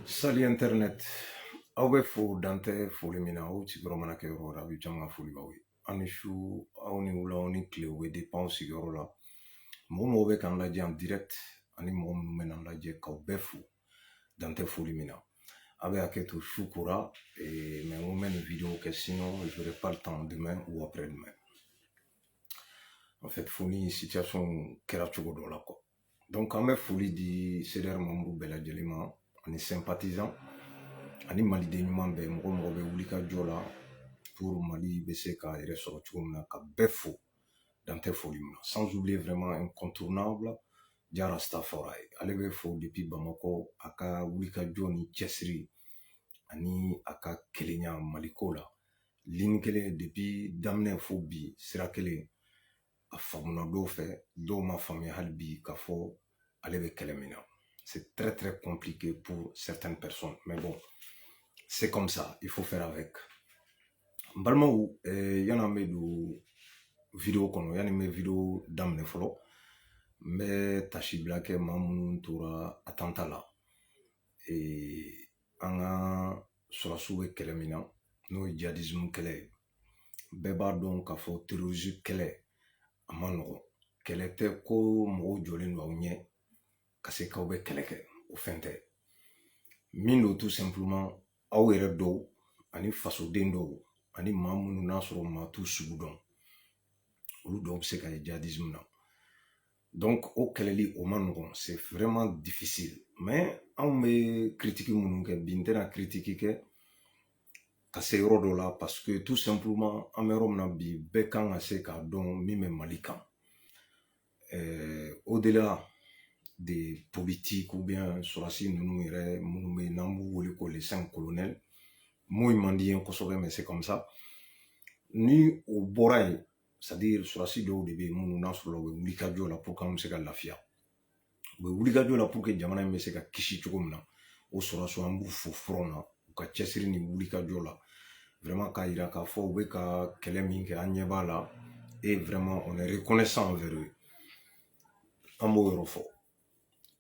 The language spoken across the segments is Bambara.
Salut Internet. Aw bɛ fo dantɛ foli min na aw sigiyɔrɔ mana kɛ yɔrɔ o yɔrɔ a bɛ jama ka foli b'aw ye. Aw ni su aw ni wula aw ni tile o bɛ dépend aw sigiyɔrɔ la. Mɔgɔ mɔgɔ bɛ k'an lajɛ en direct ani mɔgɔ minnu bɛ n'an lajɛ k'aw bɛɛ fo dantɛ foli min na. A bɛ hakɛ to su kora mais n ko n bɛ nin vidéo kɛ sinon je n'aurai pas le temps demain ou après-demain. En fait foni situation kɛra cogo dɔ la quoi. Donc an bɛ foli di CDR membre bɛɛ lajɛlen ma ani sympathisant ani maliden ɲuman bɛɛ mɔgɔ mɔgɔ bɛ wuli ka jɔ la pour Mali bɛ se k'a yɛrɛ sɔrɔ cogo min na ka bɛɛ fo dantɛ foli min na sans oublier vraiment incontournable Jara Rastafari ale bɛ fo depuis Bamako a ka wuli ka jɔ ni cɛsiri ani a ka kelenya Maliko la ligne kelen depuis daminɛ fo bi sira kelen a faamuna dɔw fɛ dɔw ma faamuya hali bi k'a fɔ ale bɛ kɛlɛ min na. C'est très très compliqué pour certaines personnes mais bon c'est comme ça, il faut faire avec. N balimaw yan'an bɛ don vidéo kɔnɔ yanni n bɛ vidéo daminɛ fɔlɔ n bɛ tasibila kɛ maa minnu tora attentat la an ka sɔrɔsiw bɛ kɛlɛ min na n'o ye djihadisme kɛlɛ ye bɛɛ b'a dɔn k'a fɔ terrorisme kɛlɛ a ma nɔgɔn kɛlɛ tɛ ko mɔgɔw jɔlen don aw ɲɛ ka se k'aw bɛ kɛlɛ kɛ o fɛn tɛ min don tout simplement aw yɛrɛ dɔw ani fasoden dɔw ani maa minnu n'a sɔrɔ maa t'u sugu dɔn olu dɔw bɛ se ka ye djihadisme na donc o kɛlɛli o ma nɔgɔn c'est vraiment difficile mais anw bɛ critique minnu kɛ bi n tɛna critique kɛ ka se yɔrɔ dɔ la parce que tout simplement an bɛ yɔrɔ min na bi bɛɛ kan ka se k'a dɔn min bɛ Mali kan au-delà des politiques ou bien sɔrɔsi ninnu yɛrɛ minnu bɛ yen n'an b'u wele ko les 5 colonels muy man di ye kosɛbɛ mais c'est comme ça ni o bɔra yen c'est à dire sɔrɔsi dɔw de bɛ yen minnu n'a sɔrɔ u bɛ wuli ka jɔ la pour que an bɛ se ka lafiya u bɛ wuli ka jɔ la pour que jamana in bɛ se ka kisi cogo min na o sɔrɔsiw an b'u fo front na u ka cɛsiri ni wuli ka jɔ la vraiment k'a jira k'a fɔ u bɛ ka kɛlɛ min kɛ an ɲɛ b'a la et vraiment on est reconnaissant envers eux an b'o yɔrɔ fɔ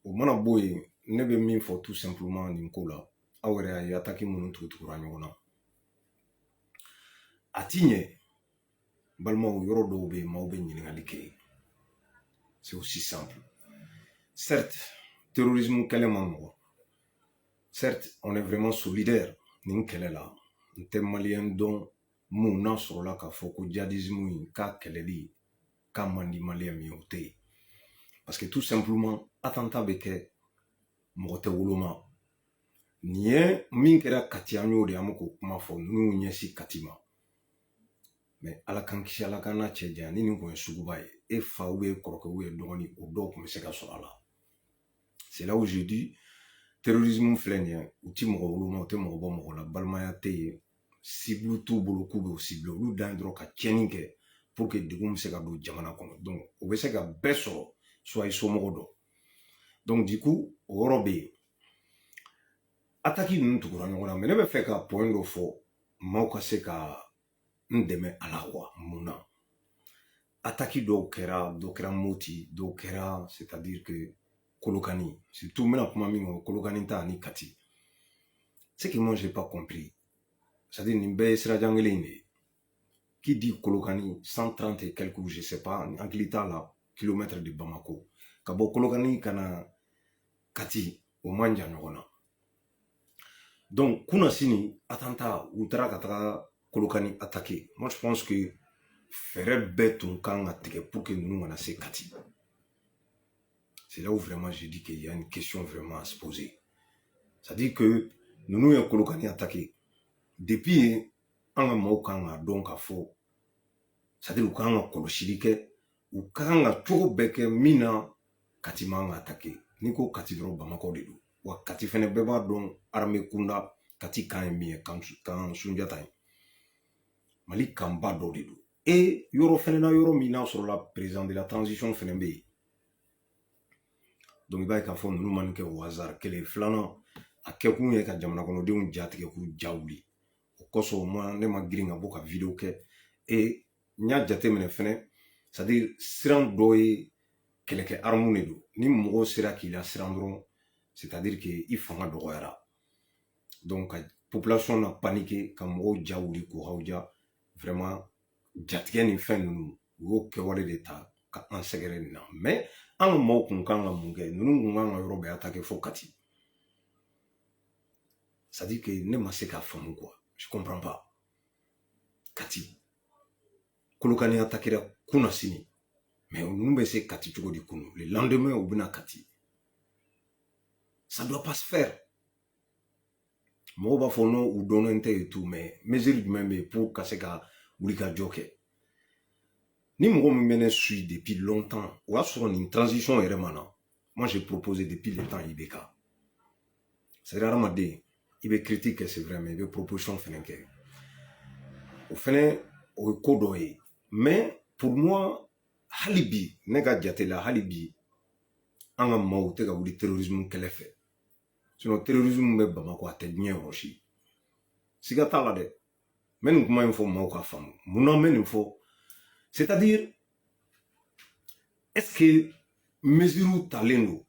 o mana bɔ yen ne bɛ min fɔ tout simplement nin ko la aw yɛrɛ y'a ye attaque minnu tugutugura ɲɔgɔn na a ti ɲɛ balimaw yɔrɔ dɔw bɛ yen maaw bɛ ɲininkali kɛ c'est aussi simple certes terrorisme kɛlɛ man nɔgɔn certes on est vraiment solidaire nin kɛlɛ la n tɛ maliyɛn dɔn mun n'a sɔrɔla k'a fɔ ko djihadisme in k'a kɛlɛli k'a man di maliyɛn min ye o tɛ yen parce que tout simplement attentat bɛ kɛ mɔgɔ tɛ woloma nin ye min kɛra Kati an y'o de an bɛ k'o kuma fɔ ninnu ɲɛsin Kati ma mais ala k'an kisi ala k'an n'a cɛ janya ni nin kun ye suguba ye e fa ou bien kɔrɔkɛ ou bien dɔgɔnin o dɔw tun bɛ se ka sɔrɔ a la c'est là où je dis terrorisme filɛ nin ye u ti mɔgɔ woloma u tɛ mɔgɔ bɔ mɔgɔ la balimaya tɛ yen cible t'u bolo k'u bɛ o cible olu dan ye dɔrɔn ka tiɲɛni kɛ pour que degun bɛ se ka don jamana kɔnɔ donc o bɛ se ka bɛɛ sɔrɔ soit i somɔgɔ dɔ donc du coup o yɔrɔ bɛ yen attaque ninnu tugura ɲɔgɔn na mais ne bɛ fɛ ka point dɔ fɔ maaw ka se ka n dɛmɛ a la quoi mun na attaque dɔw kɛra Moti dɔw kɛra c'est à dire que Kolokani surtout n bɛna kuma min kan Kolokani ta ani Kati ce que moi j'ai pas compris c'est à dire nin bɛɛ ye sirajan kelen de ye qui dit Kolokani 130 et quelques je sais pas n hakili t'a la kilomètres de Bamako ka bɔ Kolokani ka na Kati o man jan ɲɔgɔn na donc kuna sini attentat u taara ka taga Kolokani attaquer moi je pense que fɛɛrɛ bɛɛ tun kan ka tigɛ pour que ninnu kana se Kati c'est là où vraiment je dis qu'il y a une question vraiment à se poser c'est à dire que ninnu ye Kolokani attaquer depuis yen an ka maaw kan ka dɔn k'a fɔ c'est à dire u kan ka kɔlɔsili kɛ u kan ka cogo bɛɛ kɛ min na Kati man ka attaquer ni ko Kati dɔrɔn Bamako de don wa Kati fɛnɛ bɛɛ b'a dɔn armée kunda Kati kan ye min ye kan Sunjata ye Mali kanba dɔ de don et yɔrɔ fɛnɛ na yɔrɔ min n'a sɔrɔla président de la transition fɛnɛ bɛ yen donc i b'a ye k'a fɔ ninnu man kɛ o hasard kelen filanan a kɛkun ye ka jamana kɔnɔdenw jatigɛ k'u ja wuli o kosɔn ne ma girin ka bɔ ka vidéo kɛ et n y'a jateminɛ fɛnɛ c'est à dire siran dɔ ye kɛlɛkɛ arme de don ni mɔgɔw sera k'i la siran dɔrɔn c'est à dire que i fanga dɔgɔyara Donc la population a paniqué quand mɔgɔw ja wuli ko hawja vraiment jatigɛ ni fɛn ninnu u y'o kɛwale de ta ka an sɛgɛrɛ nin na mais an ka maaw kun kan ka mun kɛ ninnu kun kan ka yɔrɔ bɛɛ attaquer fo Kati. Ça dit que ne ma se k'a faamu quoi, je comprends pas. Kati Kolokani attaquera kuna sini mais ninnu bɛ se Kati cogo di kunu le lendemain u bɛna Kati. Ça doit pas se faire. Mɔgɔw b'a fɔ non u dɔnnen tɛ et tout mais mesure jumɛn bɛ yen pour ka se ka wuli ka jɔ kɛ. Ni mɔgɔ min bɛ ne suit depuis longtemps o y'a sɔrɔ nin transition yɛrɛ ma na. Moi j'ai proposé depuis le temps IBK. C'est-à-dire hadamaden i bɛ critique kɛ c'est vrai mais i bɛ proposition fɛnɛ kɛ. O fɛnɛ o ye ko dɔ ye mais pour moi hali bi ne ka jate la hali bi an ka maaw tɛ ka wuli terrorisme kɛlɛ fɛ. Sinon terrorisme bɛ Bamako a tɛ diɲɛ yɔrɔ si. Siga t'a la dɛ. N bɛ nin kuma in fɔ maaw ka faamu. Munna n bɛ nin fɔ? C'est-à-dire est-ce que mesure talen don?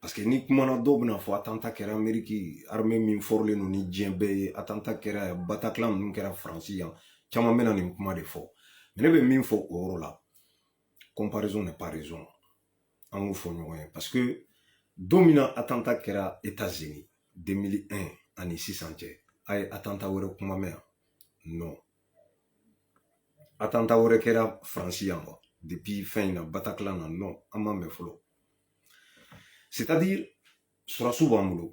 Parce que ni kumana dɔw bɛna fɔ attentat kɛra Amérique armée min fɔrɔlen don ni diɲɛ bɛɛ ye attentat kɛra Bataclan ninnu kɛra Faransi yan caman bɛna nin kuma de fɔ. Mais ne bɛ min fɔ o yɔrɔ la comparaison n'est pas raison. An k'o fɔ ɲɔgɔn ye parce que don min na attentat kɛra États-Unis 2001 ani sisan cɛ a ye attentat wɛrɛ kuma mɛn yan? Non. Attentat wɛrɛ kɛra Faransi yan quoi depuis fin in na Bataclan na non an m'a mɛn fɔlɔ. C'est-à-dire surasiw b'an bolo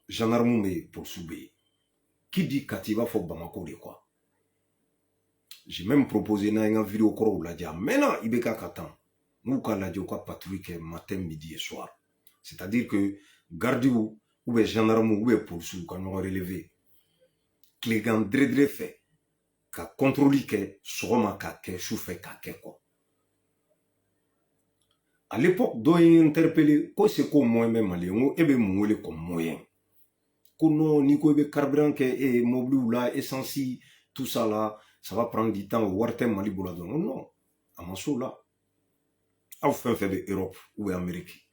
gendarme bɛ yen policiers bɛ yen. Qui dit Kati i b'a fɔ Bamako de quoi. J'ai même proposé n'a ye n ka vidéo kɔrɔw lajɛ a mɛnna IBK ka tan n'u ka lajɛ u ka patrouille kɛ matin midi et soir. C'est-à-dire que gardiw ou bien gendarmes ou bien policiers ka ɲɔgɔn relever tilegan dere fɛ ka contrôle kɛ sɔgɔma k'a kɛ sufɛ k'a kɛ quoi. À l'époque dɔ ye interpellé ko c'est ko moyen bɛ Mali ko e bɛ mun wele comme moyen ko non ni ko i bɛ carburant kɛ mobiliw la essence tout ça là ça va prendre du temps wari tɛ Mali bolo dɔrɔn non a ma s'o la. Aw fɛn fɛn bɛ Europe ou bien Amérique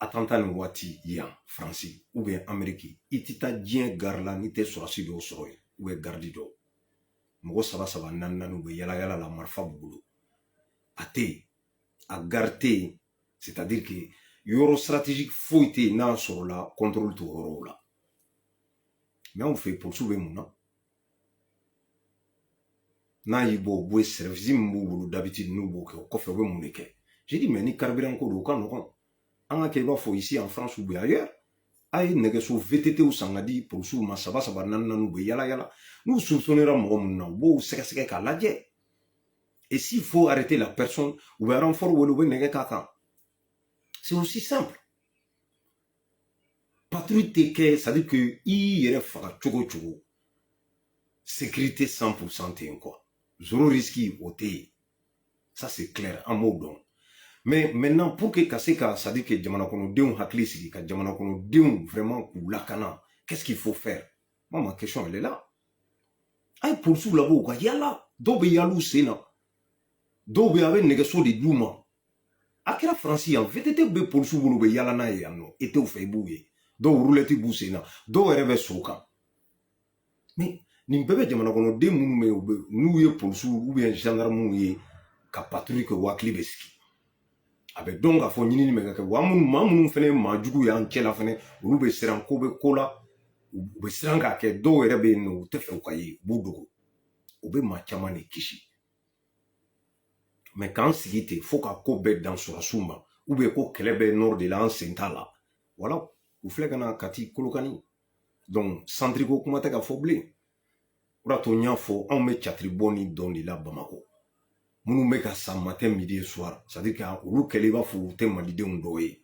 attentat nin waati yan Faransi ou bien Amérique i tɛ taa diɲɛ gare la n'i tɛ sɔrɔsi dɔw sɔrɔ yen ou bien garde dɔw mɔgɔ saba saba naani naani u bɛ yala yala la marifa b'u bolo a tɛ yen a gare tɛ yen c'est-à-dire que yɔrɔ stratégique foyi tɛ yen n'a sɔrɔla contrôle t'o yɔrɔw la mais anw fɛ yen polisiw bɛ mun na n'a y'i bɔ u bɛ service min b'u bolo d'habitude n'u b'o kɛ o kɔfɛ u bɛ mun de kɛ j'ai dit mais ni carburant ko don o ka nɔgɔn an ka kɛ i b'a fɔ ici en France ou bien ailleurs a ye nɛgɛso VTT san ka di polisiw ma saba saba naani naani u bɛ yala yala n'u soupçonnera mɔgɔ min na u b'o sɛgɛsɛgɛ k'a lajɛ et s'il faut arrêter la personne u bɛ renfort wele u bɛ nɛgɛ k'a kan c'est aussi simple. Patrouille tɛ kɛ c'est à dire que i yɛrɛ faga cogo cogo sécurité 100% tɛ yen quoi zéro risque o tɛ yen ça c'est clair an b'o dɔn. Mais maintenant pour que ka se ka c'est à dire que jamana kɔnɔdenw hakili sigi ka jamana kɔnɔdenw vraiment k'u lakana qu'est-ce qu'il faut faire? Moi ma question elle est là. A ye polisiw labɔ u ka yala dɔw bɛ yala u sen na dɔw bɛ a bɛ nɛgɛso de d'u ma a kɛra Faransi yan VTT bɛ polisiw bolo u bɛ yala n'a ye yan nɔ e t'o fɛ i b'u ye dɔw roulette b'u sen na dɔw yɛrɛ bɛ so kan mais nin bɛɛ bɛ jamana kɔnɔden minnu bɛ yen n'u ye polisiw ou bien gendarmew ye ka patrouille kɛ u hakili bɛ sigi a bɛ dɔn k'a fɔ ɲinini bɛ ka kɛ wa maa minnu fana ye maa jugu y'an cɛla fana olu bɛ siran ko bɛ ko la u bɛ siran k'a kɛ dɔw yɛrɛ bɛ yen nɔ u tɛ fɛ u ka ye u b'u dogo u bɛ maa caman de kisi mais k'an sigi ten fo ka ko bɛɛ dan sɔrɔsiw ma ou bien ko kɛlɛ bɛ nord de la an sen t'a la voilà u filɛ ka na Kati Kolokani donc centre ko kuma tɛ ka fɔ bilen o de y'a to n y'a fɔ anw bɛ catiri bɔ ni dɔn de la Bamako minnu bɛ ka san matin midi et soir c'est à dire que olu kɛlen i b'a fɔ u tɛ malidenw dɔw ye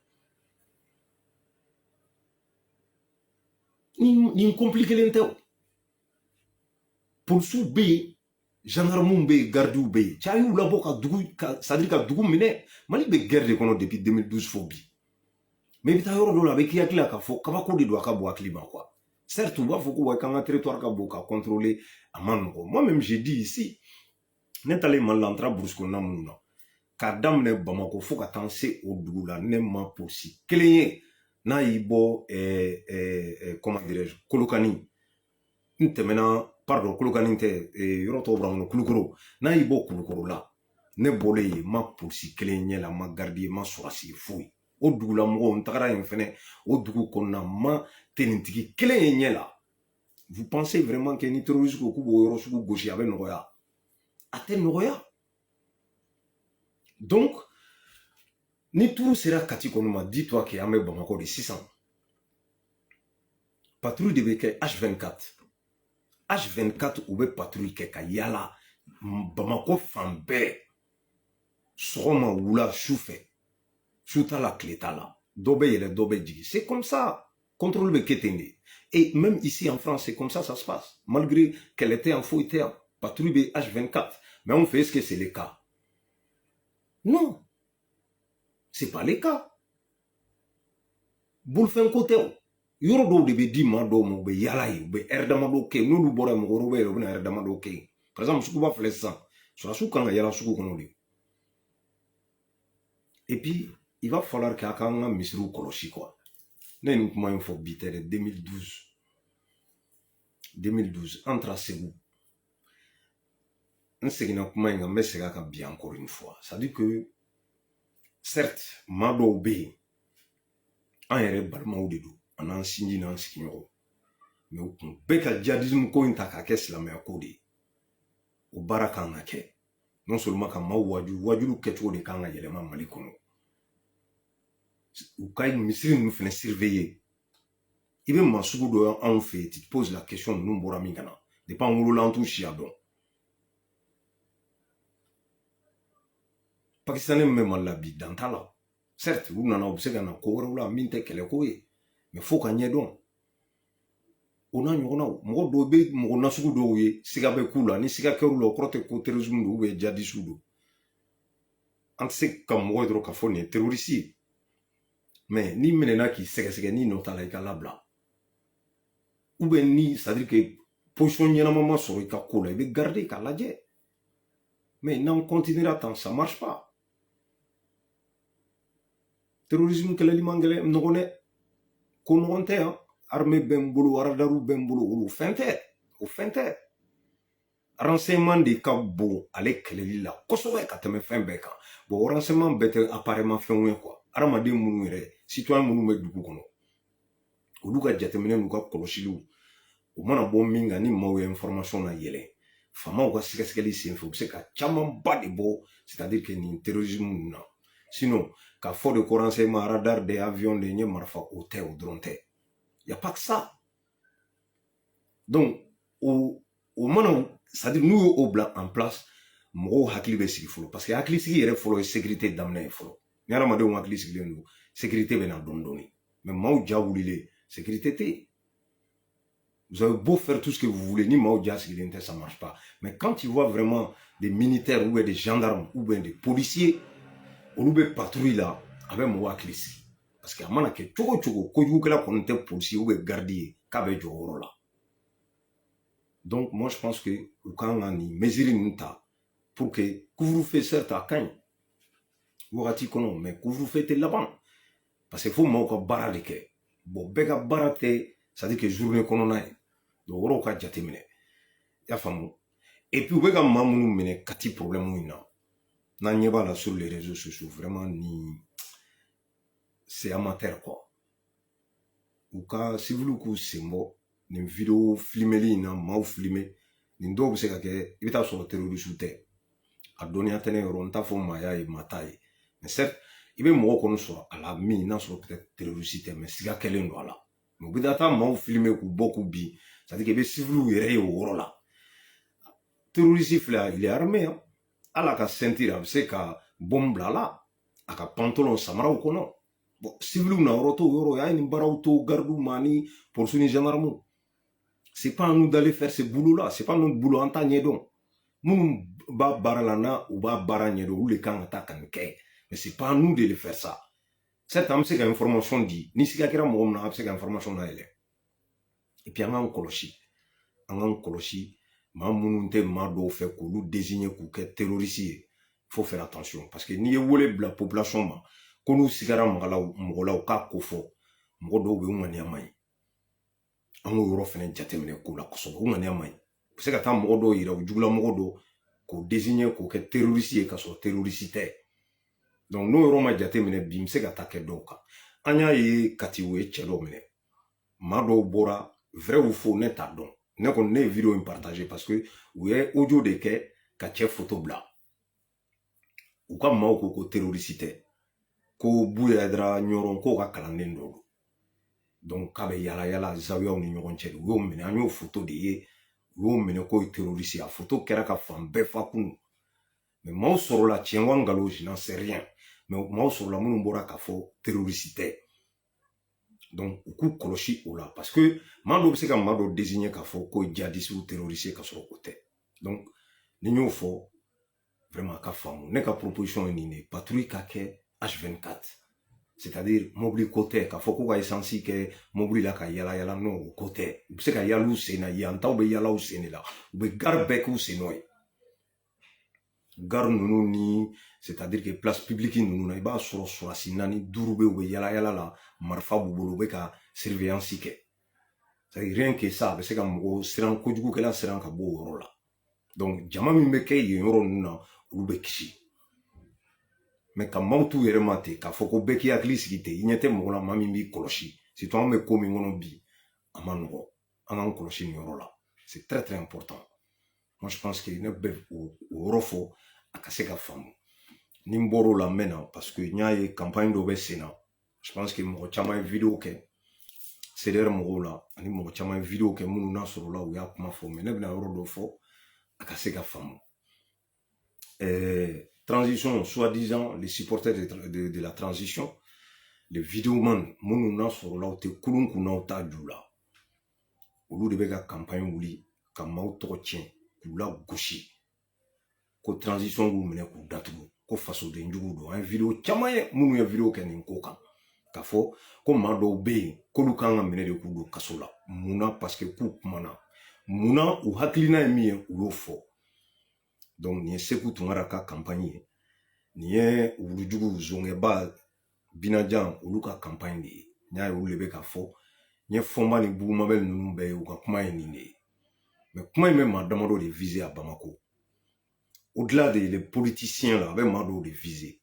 nin compliquelen tɛ o polisiw bɛ yen gendarmew bɛ yen gardiw bɛ yen cɛ a y'u labɔ ka dugu c'est à dire ka dugu minɛ Mali bɛ guerre de kɔnɔ depuis 2012 fo bi mais i bɛ taa yɔrɔ dɔ la a bɛ k'i hakili la k'a fɔ kabako de don a ka bɔ hakili ma quoi certes u b'a fɔ ko wa k'an ka territoire ka bon ka contrôler a ma nɔgɔn moi même j'ai dit ici ne taalen Mali la n taara burusi kɔnɔna minnu na k'a daminɛ Bamako fo ka taa se o dugu la ne ma polisi kelen ye n'a y'i bɔ comment dirais-je Kolokani n tɛmɛna pardon Kolokani tɛ yɔrɔ tɔw b'an kɔnɔ Kulukoro n'a y'i bɔ Kulukoro la ne bɔlen yen ma polisi kelen ɲɛ la ma gardien ma sɔrɔsi foyi o dugulamɔgɔw n tagara yen fɛnɛ o dugu kɔnɔna ma tenintigi kelen ye ɲɛ la. Vous pensez vraiment que ni terroriste ko k'u b'o yɔrɔ sugu gosi a bɛ nɔgɔya? A tɛ nɔgɔya. Donc ni turu sera Kati kɔni ma dis-toi que an bɛ Bamakɔ de sisan patrouille de bɛ kɛ H24 H24 u bɛ patrouille kɛ ka yala Bamakɔ fan bɛɛ sɔgɔma wula sufɛ su t'a la tile t'a la dɔ bɛ yɛlɛ dɔ bɛ jigin c'est comme ça contrôle bɛ kɛ ten de. Et même ici en France, c'est comme ça se passe. Malgré qu'elle était en faux terme, patrouille H24. Mais on fait, est-ce que c'est le cas? Non. C'est pas le cas. Boulfen côté. Yoro do de be di ma do mo be yala yi be erdama do ke no lu bora mo ro be be erdama do ke. Par exemple, suku ba fle ça. Sur la suku kan yala suku kono de. Et puis, il va falloir que akanga misru koloshi quoi. Ne nous comment il faut biter de 2012 entre Ségou on s'est dit comment il mais c'est bien encore une fois ça dit que certes mado be en yere balma ou de do on en signé dans ce mais au beka djihadisme ko intaka ke islamé ko de o baraka na ke non seulement ka waju keto de kan yele ma mali kono ou kay misiri nous fene surveiller il veut m'assurer de en fait tu te poses la question nous bora mingana dépend où l'entou chiadon Pakistanais même la bi dantala certes vous n'en observez na ko wala minte kele ko ye mais faut ka nyedon ona nyona mo do be mo na sugu do ye siga be kula ni siga keru lo krote ko terrorisme do be jadi sudo anse kam mo dro ka foni terroriste mais ni menena ki sege ni notala ka labla ou bien ni c'est-à-dire que position ɲɛnama sɔrɔ i ka ko la i bɛ garder k'a lajɛ mais n'an continuera tant ça marche pas terrorisme kɛlɛli man gɛlɛn nɔgɔn dɛ ko nɔgɔn tɛ yan armée bɛ n bolo aradaru bɛ n bolo o fɛn tɛ renseignement de ka bon ale kɛlɛli la kosɛbɛ ka tɛmɛ fɛn bɛɛ kan bon renseignement bɛɛ tɛ apparemment fɛnw ye quoi adamaden minnu yɛrɛ citoyen minnu bɛ dugu kɔnɔ olu ka jateminɛ n'u ka kɔlɔsiliw o mana bɔ min kan ni maaw ye information na yɛlɛ famaw ka sɛgɛsɛgɛli senfɛ u bɛ se ka camanba de bɔ c'est-à-dire que nin terrorisme ninnu na sinon k'a fɔ de ko renseignement radar de avion de n ye marifa o tɛ o dɔrɔn tɛ y a pas que ça donc o mana c'est-à-dire n'u ye o bila en place mɔgɔw hakili bɛ sigi fɔlɔ parce que hakili sigi yɛrɛ fɔlɔ ye sécurité daminɛ ye fɔlɔ ni hadamadenw hakili sigilen don sécurité bɛ na dɔɔni dɔɔni mais maaw ja wulilen sécurité tɛ yen. Vous avez beau faire tout ce que vous voulez, ni Maoudia, ça ne marche pas. Mais quand tu vois vraiment des militaires ou des gendarmes ou bien des policiers, ou des patrouilles là, avec moi Klisi. Parce que amana ke chogo ko yukela ko nte policier ou des gardiens ka be joro là. Donc moi je pense que quand on ni mesure nta pour que couvre-feu certes à kan. Wagati kono mais couvre-feu te là-bas. Parce qu'il faut mako bara de ke. Bon bega bara te, ça dit que journée kono na donc woro ka jateminɛ y'a faamu et puis u bɛ ka maa minnu minɛ Kati problème in na n'an ɲɛ b'a la sur les réseaux sociaux vraiment ni c'est amateur quoi u ka civil k'u sen bɔ nin vidéo filmeli in na maaw filmer nin dɔw bɛ se ka kɛ i bɛ taa sɔrɔ terroriste tɛ a dɔnniya tɛ ne yɔrɔ n t'a fɔ maaya ye maa t'a ye mais certes i bɛ mɔgɔ kɔni sɔrɔ a la min n'a sɔrɔ peut-être terroriste tɛ mais siga kɛlen don a la mais u bɛ taa maaw filmer k'u bɔ k'u bin c'est-à-dire que les civils yɛrɛ ye o yɔrɔ la terroriste filɛ il est armé hein ala ka ceinture a bɛ se ka bombe bila a la a ka pantalon samaraw kɔnɔ bon civils na yɔrɔ t'o yɔrɔ y'a ye nin baaraw to gardiw ma ni policiers ni gendarmes c'est pas à nous d'aller faire ce boulot là c'est pas notre boulot an t'a ɲɛdɔn minnu b'a baara la na u b'a baara ɲɛdɔn olu de kan ka taa ka nin kɛ mais c'est pas à nous de le faire ça certes an bɛ se ka information di ni siga kɛra mɔgɔ min na a bɛ se ka information dayɛlɛ et puis an k'an kɔlɔsi maa minnu tɛ maa dɔw fɛ k'olu désigner k'u kɛ terroriste ye faut faire attention parce que n'i ye wele bila population ma ko n'u sigara mɔgɔ la u k'a ko fɔ mɔgɔ dɔw bɛ yen u ŋaniya man ɲi an k'o yɔrɔ fɛnɛ jateminɛ k'o la kosɛbɛ u ŋaniya man ɲi u bɛ se ka taa mɔgɔ dɔw yira u jugula mɔgɔ dɔw k'o désigner k'o kɛ terroriste ye ka sɔrɔ terroriste tɛ donc n'o yɔrɔ ma jateminɛ bi n bɛ se ka taa kɛ dɔw kan an y'a ye Kati u ye cɛ dɔw minɛ maa dɔw bɔra vrai ou faux ne t'a dɔn ne kɔni ne ye vidéo in partager parce que u ye audio de kɛ ka cɛ photo bila u ka maaw ko ko terroriste tɛ ko Buya Haidara ɲɔrɔn k'o ka kalanden dɔ don donc k'a bɛ yala yala zawiyaw ni ɲɔgɔn cɛ u y'o minɛ an y'o photo de ye u y'o minɛ k'o ye terroriste ye a photo kɛra ka fan bɛɛ fa kunu mais maaw sɔrɔla tiɲɛ wa ngalon je n'en sais rien mais maaw sɔrɔla minnu bɔra k'a fɔ terroriste tɛ donc u k'u kɔlɔsi o la parce que maa dɔw bɛ se ka maa dɔ désigner k'a fɔ ko djihadiste ou terroriste ka sɔrɔ o tɛ donc ni n y'o fɔ vraiment a ka faamu ne ka proposition ye nin de patrouille ka kɛ H24 c'est-à-dire mobili ko tɛ k'a fɔ ko ka essence kɛ mobili la ka yala yala non o ko tɛ u bɛ se ka yala u sen na yan taw bɛ yala u sen de la u bɛ gare bɛɛ k'u sen nɔ ye gare ninnu ni c'est-à-dire que place publique ninnu na i b'a sɔrɔ surasi 4 5 bɛ u bɛ yala yala la marifa b'u bolo u bɛ ka surveillance kɛ c'est-à-dire rien que ça a bɛ se ka mɔgɔ siran kojugukɛla siran ka bɔ o yɔrɔ la donc jama min bɛ kɛ yen yɔrɔ ninnu na olu bɛ kisi mais ka maaw t'u yɛrɛ ma ten k'a fɔ ko bɛɛ k'i hakili sigi ten i ɲɛ tɛ mɔgɔ la maa min b'i kɔlɔsi surtout an bɛ ko min kɔnɔ bi a ma nɔgɔ an k'an kɔlɔsi nin yɔrɔ la c'est très très important moi je pense que ne bɛ o yɔrɔ fɔ a ka se ka faamu ni n bɔr'o la n bɛ na parce que n y'a ye campagne dɔ bɛ sen na je pense que mɔgɔ caman ye vidéo kɛ CDR mɔgɔw la ani mɔgɔ caman ye vidéo kɛ minnu n'a sɔrɔla u y'a kuma fɔ mais ne bɛna yɔrɔ dɔ fɔ a ka se ka faamu transition soi-disant les supporters de la transition les vidéomans minnu n'a sɔrɔla u tɛ kulun kunna u t'a ju la olu de bɛ ka campagne wuli ka maaw tɔgɔ tiɲɛ k'u la gosi ko transition b'u minɛ k'u datugu ko fasoden jugu don an ye vidéo caman ye minnu ye vidéo kɛ nin ko kan k'a fɔ ko maa dɔw bɛ yen k'olu kan ka minɛ de k'u don kaso la munna parce que k'u kumana munna u hakilina ye min ye u y'o fɔ donc nin ye Seku Tunkara ka campagne ye nin ye wulujugu zɔngɛba Binajan olu ka campagne de ye n y'a ye olu de bɛ ka fɔ n ye Fɔnba ni Bugumabel ninnu bɛɛ ye u ka kuma ye nin de ye mais kuma in bɛ maa damadɔ de viser à Bamako au-delà des politiciens là a bɛ maa dɔw de viser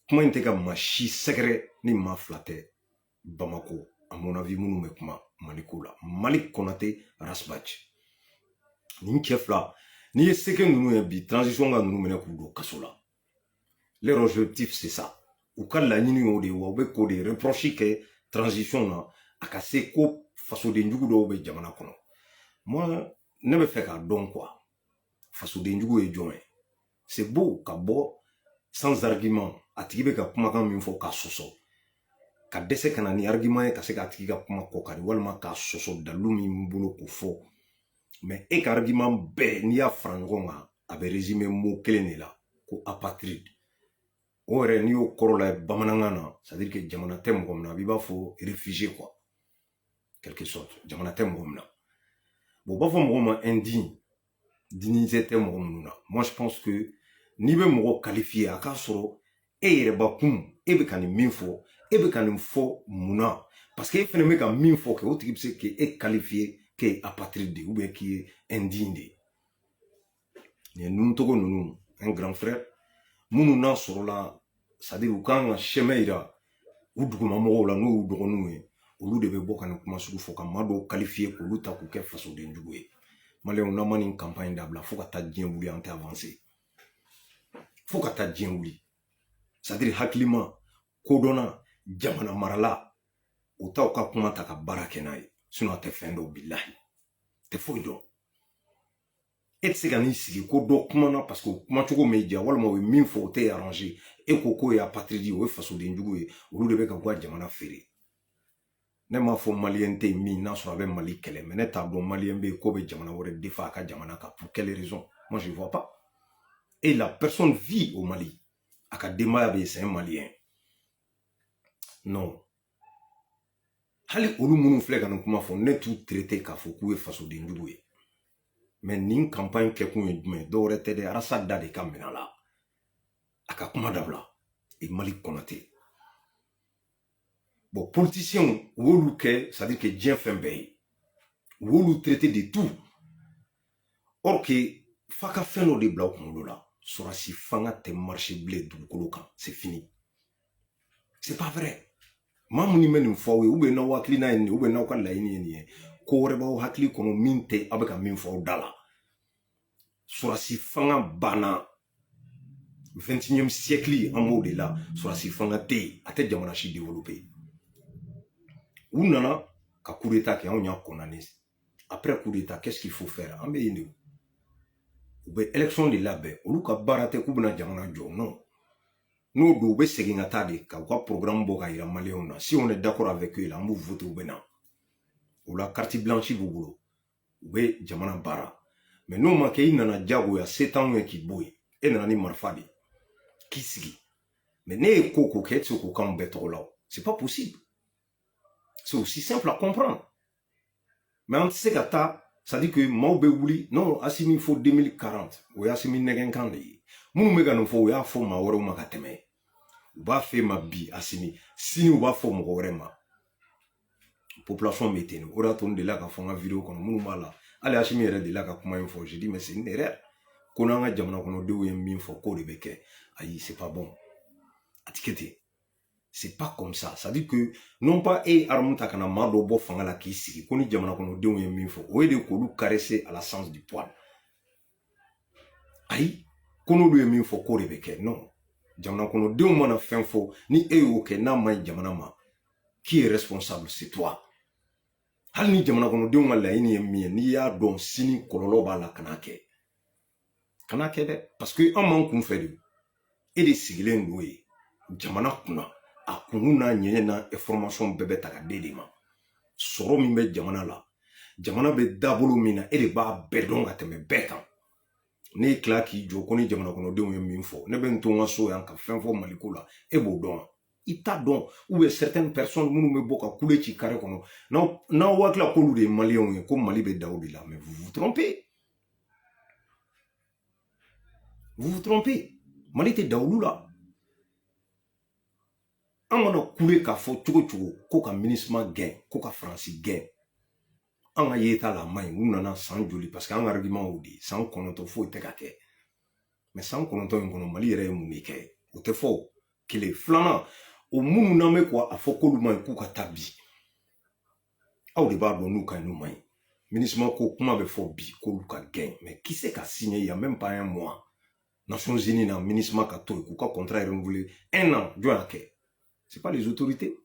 kuma in tɛ ka maa si sɛgɛrɛ ni maa fila tɛ Bamako à mon avis minnu bɛ kuma Mali ko la Malik Konate Rasbach nin cɛ fila n'i ye seke ninnu ye bi transition ka ninnu minɛ k'u don kaso la leur objectif c'est ça u ka laɲini y'o de ye wa u bɛ k'o de reproche kɛ transition na a ka se ko fasoden jugu dɔw bɛ jamana kɔnɔ moi ne bɛ fɛ k'a dɔn quoi fasoden jugu ye jɔn ye c'est beau ka bɔ sans argument a tigi bɛ ka kumakan min fɔ k'a sɔsɔ ka dɛsɛ ka na ni argument ye ka se k'a tigi ka kuma kɔkari walima k'a sɔsɔ dalu min bolo k'o fɔ mais e ka argument bɛɛ n'i y'a fara ɲɔgɔn kan a bɛ résumer mot kelen de la ko apatride o yɛrɛ n'i y'o kɔrɔ la bamanankan na c'est à dire que jamana tɛ mɔgɔ min na a b'i b'a fɔ réfugié quoi quelque sorte jamana tɛ mɔgɔ min na bon u b'a fɔ mɔgɔ ma indigne dignité tɛ mɔgɔ minnu na moi je pense que n'i bɛ mɔgɔ qualifié a k'a sɔrɔ e yɛrɛbakun e bɛ ka nin min fɔ e bɛ ka nin fɔ mun na parce que e fɛnɛ bɛ ka min fɔ kɛ o tigi bɛ se k'e qualifié k'e apatride de ou bien k'i ye indigne de nin ye ninnutogo ninnu un grand frère minnu n'a sɔrɔla c'est à dire u kan ka sɛmɛ yira u duguma mɔgɔw la n'o y'u dɔgɔninw ye olu de bɛ bɔ ka nin kuma sugu fɔ ka maa dɔw qualifié k'olu ta k'u kɛ fasoden jugu ye maliyɛnw n'an ma nin campagne dabila fo ka taa diɲɛ wuli an tɛ avancer fo ka taa diɲɛ wuli c'est à dire hakilima kodɔnna jamana marala u t'aw ka kuma ta ka baara kɛ n'a ye sinon a tɛ fɛn dɔw bilahi tɛ foyi dɔn e tɛ se ka n'i sigi ko dɔ kumana parce que o kuma cogo m'e diya walima o ye min fɔ o tɛ arranger e ko k'o ye apatride o ye fasoden jugu ye olu de bɛ ka u ka jamana feere ne m'a fɔ maliyɛn tɛ min n'a sɔrɔ a bɛ Mali kɛlɛ mais ne t'a dɔn maliyɛn bɛ yen k'o bɛ jamana wɛrɛ défend a ka jamana kan pour quelle raison moi je vois pas et la personne vit au Mali a ka denbaya bɛ yen c'est un malien non hali olu minnu filɛ ka nin kuma fɔ ne t'u traité k'a fɔ k'u ye fasoden jugu ye mais nin campagne kɛkun ye jumɛn dɔw wɛrɛ tɛ dɛ Arasa da de ka minɛ a la a ka kuma dabila et Malik Konate Bon, politiciens, ou c'est-à-dire que Dieu fait un pays. Ou traiter de tout. Or que, faka fait nos débats au là, sera si fanga te marché blé du kolokan, c'est fini. C'est pas vrai. Mamuni meni fawe, ou ben na wakli na ni, ou ben na wakli la ni, ko reba o hakli kono minte abeka min faw dala. Sera si fanga bana 21e siècle en mot de là, sera si fanga te, ate jamana chi développé. Ou nana, ka coup d'état qui on y a condamné. Après coup d'état, qu'est-ce qu'il faut faire? En béni. Ou bien élection de là, ben, ou ka barate kubna jamana jo, non. Nous, nous, be segingata de, ka programme boka ira maléon. Si on est d'accord avec eux, là, on va voter au Bénin. Ou la carte blanche, vous voulez. Ou be jamana bara. Mais nous, ma kei nana jago ya 7 ans qui boy. Et nana ni marfadi. Qui sigi. Mais ne koko ketsu ko kan beto là. C'est pas possible. C'est aussi simple à comprendre. Mais on sait que ça dit que Maobe Wouli, non, Assimi faut 2040. Ou Assimi Negenkandi. Mou mega no fo ya fo ma woro makateme. Ou ba fe ma bi Assimi. Sini ou ba fo mo worema. Population météo. Ou la tourne de là ka fo nga vidéo kono mou mala. Allez Assimi ere de là ka kuma info. Je dis mais c'est une erreur. Kono nga jamana kono de ou yemi info ko de beke. Aïe, c'est pas bon. Atikete. C'est pas comme ça. Ça dit que non pas armuta kana mado bo fanga la ki sigi koni jamana kono de yon minfo o de ko lu caresser à la sens du poil. Aïe, kono lu minfo ko rebeke non. Jamana kono de mana fenfo ni ke na mai jamana ma. Qui est responsable? C'est toi. Hal ni jamana kono de on la ini mi ni ya don sini kololo ba la kanake. Kanake de parce que en man kun fait de et de sigilen doye jamana kuna a kununa nyenye na information bebe taka dede ma soro min be jamana la jamana be dabolo mina e de ba bedon ka teme bekan ne kla ki jo koni jamana kono de min fo ne be ntonga so yan ka fenfo maliko la e bo don ita don ou certaines personnes munu me boka kule ci kare kono na wakla ko lu de malion ko mali be daudi la mais vous vous trompez. Vous vous trompez. Mali te daoulou la. Amana koule ka fo chogo chogo ko ka ministre gain ko ka franci gain anga yeta la main ou nana sans joli parce que un argument ou dit sans konoto fo te ka ke mais sans konoto ngono mali yere mu ke o te fo kile flana o munu na me quoi a fo ko lu man ko ka tabi aw de ba do nu ka nu mai ministre ko kuma be fo bi ko lu ka gain mais qui c'est qu'a signé il y a même pas un mois Nations Unies na ministre ka to ko ka contrat renouvelé 1 an joa ke. C'est pas les autorités.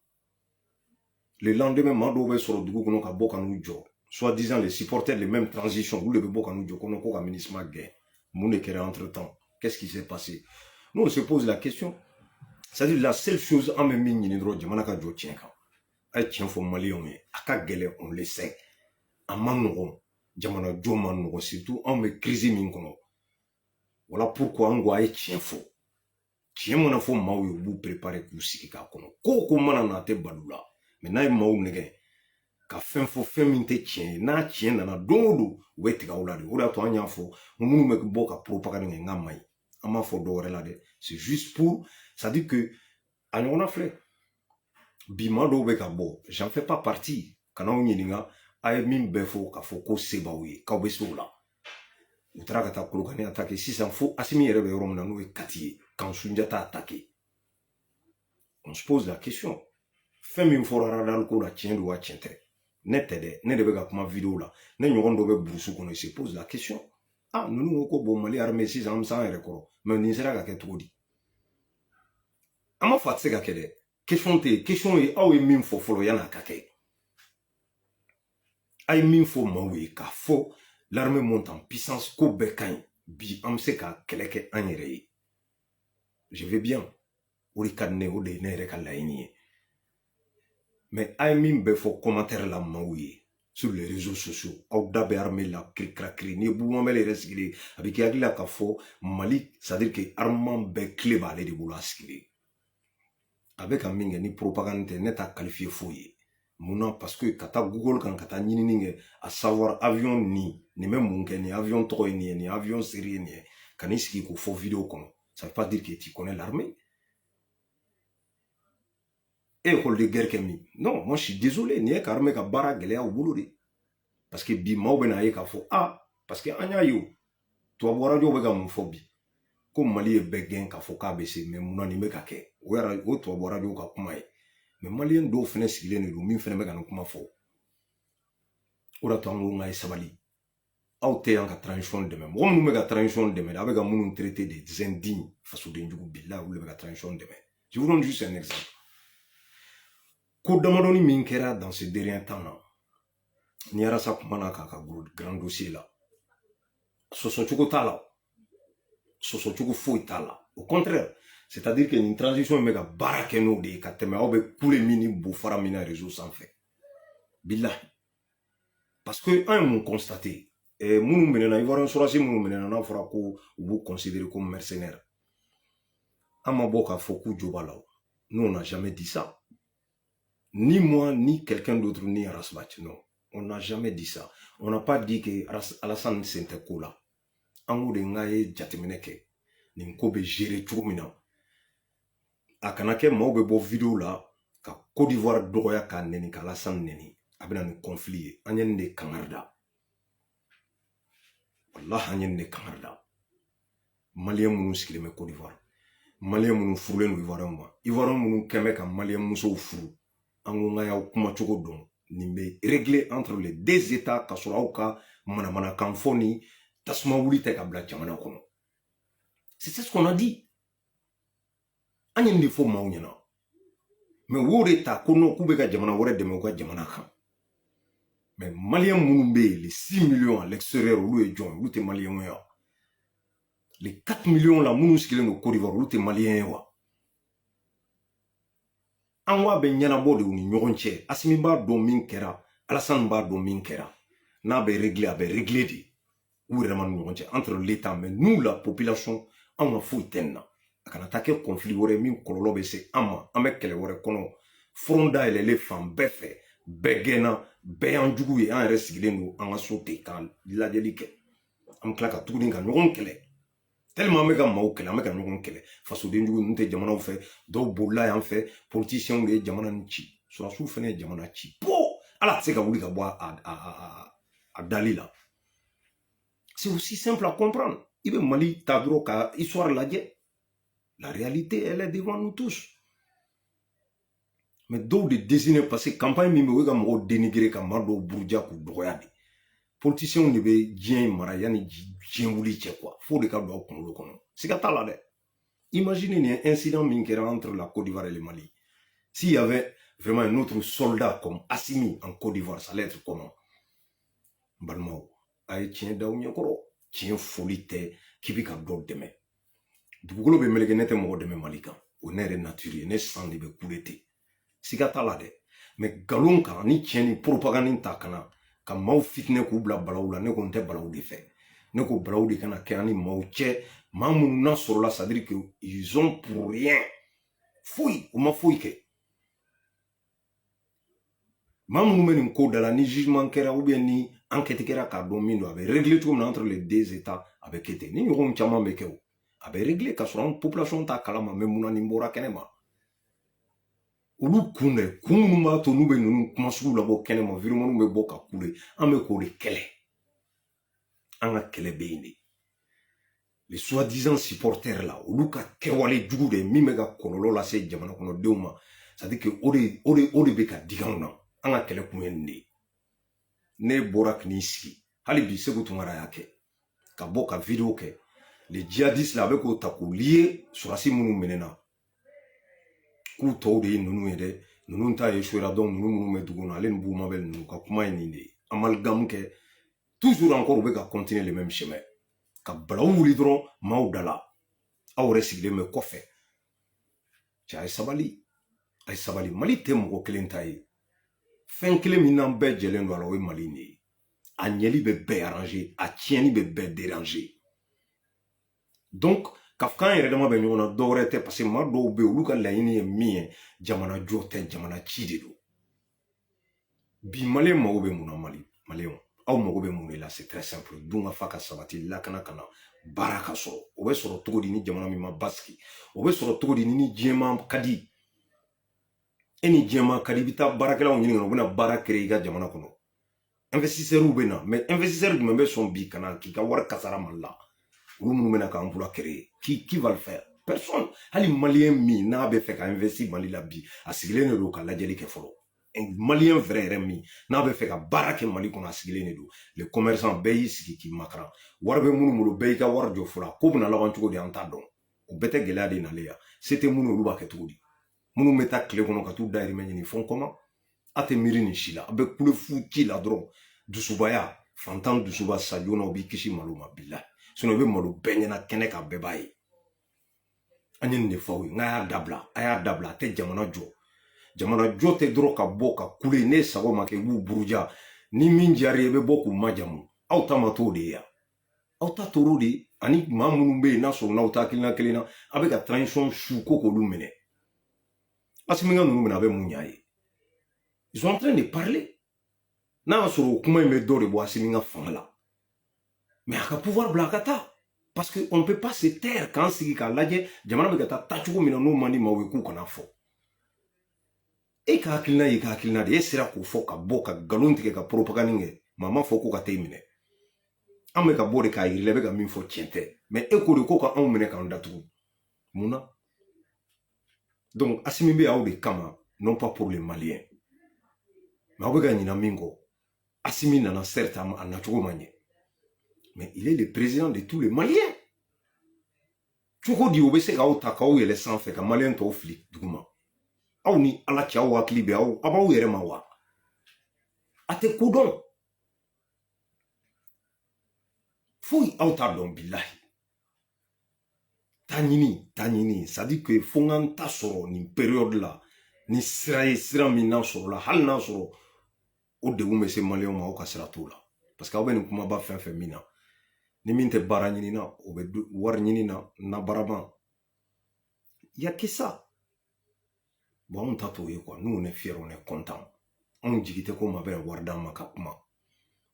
Le lendemain, Mando sur le Dougou kono ka boka nou jo. Soi-disant les supporters les mêmes transitions. Vous le boka nou jo kono ko ka ministre gay. Moune kere entre-temps. Qu'est-ce qui s'est passé? Nous on se pose la question. C'est-à-dire la seule chose en même mine ni dro jamana jo tien ka. Ay tien fo malien mais aka gele on le sait. Amano jamana jo mano surtout en me crise min kono. Voilà pourquoi on ay tien fo. Tiens mon enfant maou vous préparer pour siki ka kono ko mana na te balula mais na maou nege ka fo minte tien na tien na dondo weti ka ulade ora to anya fo munu me boka propagande nga mai ama fo do là de c'est juste pour ça dit que on a fait bima do be ka bo j'en fais pas partie kana on yininga ay min befo ka fo ko sebawi ka be so la utraka ta kolokani attaquer si ça faut asimi yere be rom na no e katiye quand Sunjata attaqué. On se pose la question. Femme il faut radar ko la tien do tiente. Netede, ne de ga kuma vidéo là. Ne nyogon do be brusu kono se pose la question. Ah, nous ko bo mali armée 600 rekoro. Mais ni sera ka todi. Ama fatse ka kede. Question e awe min fo folo yana kake. Ay min fo mawe ka fo l'armée monte en puissance ko bekan bi am se ka keleke anyere. Je vais bien. Mais Aïmim Befo commentaire la maouye sur les réseaux sociaux. Aouda armé la cri ni boumame les resgilés. Avec Yagla Kafo, Mali, c'est-à-dire que armement be clé balé de boulaskili. Avec un mingue ni propagande net à qualifier fouillé. Mouna parce que kata Google quand kata nininge à savoir avion ni même munke ni avion trop ni avion sérieux ni kaniski ko faux vidéo kono. Ça veut pas dire que tu connais l'armée. école de guerre kemi. Non, moi je suis désolé, ni ka armée ka bara gele au boulot de. Parce que bi maw bena ye ka fo ah parce que anya yo to abora jo be ga mun fo bi. Ko Mali e begen ka fo ka be se mais munani me ka ke. O yara o to abora jo ka kuma ye. Mais malien do fene sigilen ni do min fene be ka kuma fo. Ora to ango ngai sabali. Aw te an ka transition dɛmɛ mɔgɔ minnu bɛ ka transition dɛmɛ a bɛ ka minnu traité des indignes fasoden jugu bila olu de bɛ ka transition dɛmɛ. Je vous donne juste un exemple. Ko damadɔni min kɛra dans ce dernier temps na ni arasa kumana k'a ka grand dossier la sɔsɔcogo t'a la sɔsɔcogo foyi t'a la au contraire c'est-à-dire que nin transition bɛ ka baara kɛ n'o de ye ka tɛmɛ aw bɛ kule min ni bo fara min na réseau sanfɛ bilahi parce que an ye mun constaté minnu minɛna Ivoirien sɔrɔsi minnu minɛna n'a fɔra ko u b'u considérer comme mercenaires an ma bɔ k'a fɔ k'u jo b'a la nous on n'a jamais dit ça ni moi ni quelqu'un d'autre ni Arasbach non on n'a jamais dit ça on n'a pas dit que Alassane sen tɛ ko la an ko de n ka ye jateminɛ kɛ nin ko bɛ gérer cogo min na a kana kɛ maaw bɛ bɔ vidéo la ka Côte d'Ivoire dɔgɔya k'a nɛni ka Alassane nɛni a bɛ na ni conflit ye an ye nin de kangari da wallahi an ye nin de kangari da malien minnu sigilen bɛ Côte d'Ivoire malien minnu furulen don Ivoirien ma Ivoirien minnu kɛn bɛ ka malien musow furu an ko n ka y'aw kuma cogo dɔn nin bɛ régler entre les deux états ka sɔrɔ aw ka manamanakan fɔ ni tasuma wuli tɛ ka bila jamana kɔnɔ c'est ce qu'on a dit an ye nin de fɔ maaw ɲɛna mais wo de ta ko non k'u bɛ ka jamana wɛrɛ dɛmɛ u ka jamana kan mais malien minnu bɛ yen les 6 millions à l'extérieur olu ye jɔn olu tɛ malien ye wa les 4 millions la minnu sigilen don Côte d'Ivoire olu tɛ malien ye wa an ko a bɛ ɲɛnabɔ de u ni ɲɔgɔn cɛ Asimi b'a dɔn min kɛra Alassane b'a dɔn min kɛra n'a bɛ régler a bɛ régler de u yɛrɛ ma ni ɲɔgɔn cɛ entre l'état mais nous la population an ka foyi tɛ nin na a kana taa kɛ conflit wɛrɛ min kɔlɔlɔ bɛ se an ma an bɛ kɛlɛ wɛrɛ kɔnɔ front dayɛlɛlen fan bɛɛ fɛ bɛɛ gɛnna bɛɛ y'an jugu ye an yɛrɛ sigilen don an ka so ten ka lajɛli kɛ an bɛ tila ka tuguni ka ɲɔgɔn kɛlɛ tellement an bɛ ka maaw kɛlɛ an bɛ ka ɲɔgɔn kɛlɛ fasoden jugu ninnu tɛ jamanaw fɛ dɔw bolila yan fɛ politiciens de ye jamana nin ci sɔrɔsiw fana ye jamana ci po ala tɛ se ka wuli ka bɔ a dali la c'est aussi simple à comprendre i bɛ Mali ta dɔrɔn ka histoire lajɛ la réalité elle est devant nous tous mais dɔw de désigner parce que campagne min bɛ o ye ka mɔgɔw dénigrer ka maa dɔw buruja k'u dɔgɔya de politiciens de bɛ diɲɛ in mara yanni diɲɛ wuli cɛ quoi fo de ka don aw kunkolo kɔnɔ siga t'a la dɛ imaginez nin incident min kɛra entre la Côte d'Ivoire et le Mali s'il y avait vraiment un autre soldat comme Assimi en Côte d'Ivoire ça allait être comment n balimaw a ye tiɲɛ d'aw ɲɛkɔrɔ tiɲɛ foli tɛ k'i bɛ ka dɔ dɛmɛ dugukolo bɛ meleke ne tɛ mɔgɔ dɛmɛ Mali kan o ne yɛrɛ nature ye ne sang de bɛ couler ten siga t'a la dɛ mais nkalon kan ni tiɲɛ ni propagande ta kana ka maaw fitinɛ k'u bila balawu la ne ko n tɛ balawu de fɛ ne ko balawu de kana kɛ an ni maaw cɛ maa minnu n'a sɔrɔla c'est à dire que ils ont pour rien foyi u ma foyi kɛ maa minnu bɛ nin ko da la ni jugement kɛra ou bien ni enquête kɛra k'a dɔn min don a bɛ régler cogo min na entre les deux états a bɛ kɛ ten ni ɲɔgɔn caman bɛ kɛ o a bɛ régler ka sɔrɔ an population t'a kalama mais munna nin bɔra kɛnɛ ma olu kun dɛ kun minnu b'a to n'u bɛ ninnu kuma sugu labɔ kɛnɛ ma virements bɛ bɔ ka kule an bɛ k'o de kɛlɛ an ka kɛlɛ bɛ yen de les soi-disant supporters la olu ka kɛwale jugu de min bɛ ka kɔlɔlɔ lase jamana kɔnɔdenw ma c'est à dire que o de bɛ ka digi anw na an ka kɛlɛ kun ye nin de ye ne bɔra k'i sigi hali bi Seku Tunkara y'a kɛ ka bɔ ka vidéo kɛ les djihadistes la a bɛ k'o ta k'o lier sɔrɔsi minnu minɛna k'u tɔw de ye ninnu ye dɛ ninnu ta échouera donc ninnu minnu bɛ dugu kɔnɔ ale ni Buguma bɛ ninnu ka kuma ye nin de ye amalgame kɛ toujours encore u bɛ ka continuer le même chemin ka balawu wuli dɔrɔn maaw da la aw yɛrɛ sigilen bɛ kɔfɛ cɛ a ye sabali Mali tɛ mɔgɔ kelen ta ye fɛn kelen min n'an bɛɛ jɛlen don a la o ye Mali de ye a ɲɛli bɛ bɛɛ arranger a tiɲɛni bɛ bɛɛ déranger donc k'a fɔ k'an yɛrɛ dama bɛ ɲɔgɔn na dɔ wɛrɛ tɛ parce que maa dɔw bɛ yen olu ka laɲini ye min ye jamana jɔ tɛ jamana ci de don bi Maliyɛn mago bɛ mun na Maliyɛnw aw mago bɛ mun de la c'est très simple dunga fa ka sabati lakana ka na baara ka sɔrɔ o bɛ sɔrɔ cogo di ni jamana min ma basigi o bɛ sɔrɔ cogo di ni diɲɛma ka di Eni diema kadibita barakela on nyinga buna bara créer ga jamana kono investisseur ou bena mais investisseur du membe son bi kana ki ka war kasara malla ou munu mena ka emploi créer qui va le faire personne hali malien mi na be fait ka investir mali la bi asigile ne do ka lajeli ke folo un malien vrai mi na be fait ka barake mali kono asigile ne do les commerçants beyi siki ki makran war be munu mulu beyi ka war jo fola ko buna lawan chugo di anta don o bete gelade na leya c'était munu ruba ke tugudi munu meta kle kono ka tu dairi menyi fon comment ate miri ni shila abe kule fu ki la dron dusubaya fantan dusuba sajona obi kishi maluma billah sono be malo benyana kene ka bebaye anyin ne fawi ngaya dabla aya dabla te jamana jo te dro ka boka kule ne sago make wu buruja ni min jari be boku majamu auta mato de ya auta toro de ani mamunu be na so na auta kilina kilina abe ka transition shu koko lumene asiminga nunu mena be munyaye ils sont en train de parler n'a soro kuma me do de bo asiminga fangala mais aka pouvoir blakata parce que on peut pas se taire quand sigi ka laje jamana be gata tachugo mina no mani mawe ku kana fo e ka hakilina de sira ko fo ka boka galonti ka propagande mama fo ko ka temine ame ka bode ka yiri lebe ka min fo tiente mais e ko de ko ka on mene ka ndatu muna donc asimi be awde kama non pas pour les maliens mais awbe ga nyina mingo asimi nana certes am anachugo manye mais il est le président de tous les Maliens. Tu dis au BC Kaou et les sans fait que Malien to flic duguma. Aou ni ala tia wa klibe aou abaou yere mawa. Ate kodon. Fouille aou tardon billahi. Tanini, ça dit que fongan ta soro ni période là ni sira minan soro la hal na soro o de wume se Malien ma o ka sira to la. Parce que aou ben kuma ba fin mina. Ni minte bara nyini na o be war nyini na baraba y a que ça bon on tato ye quoi nous on est fiers on est content on jigite ko ma be warda makapma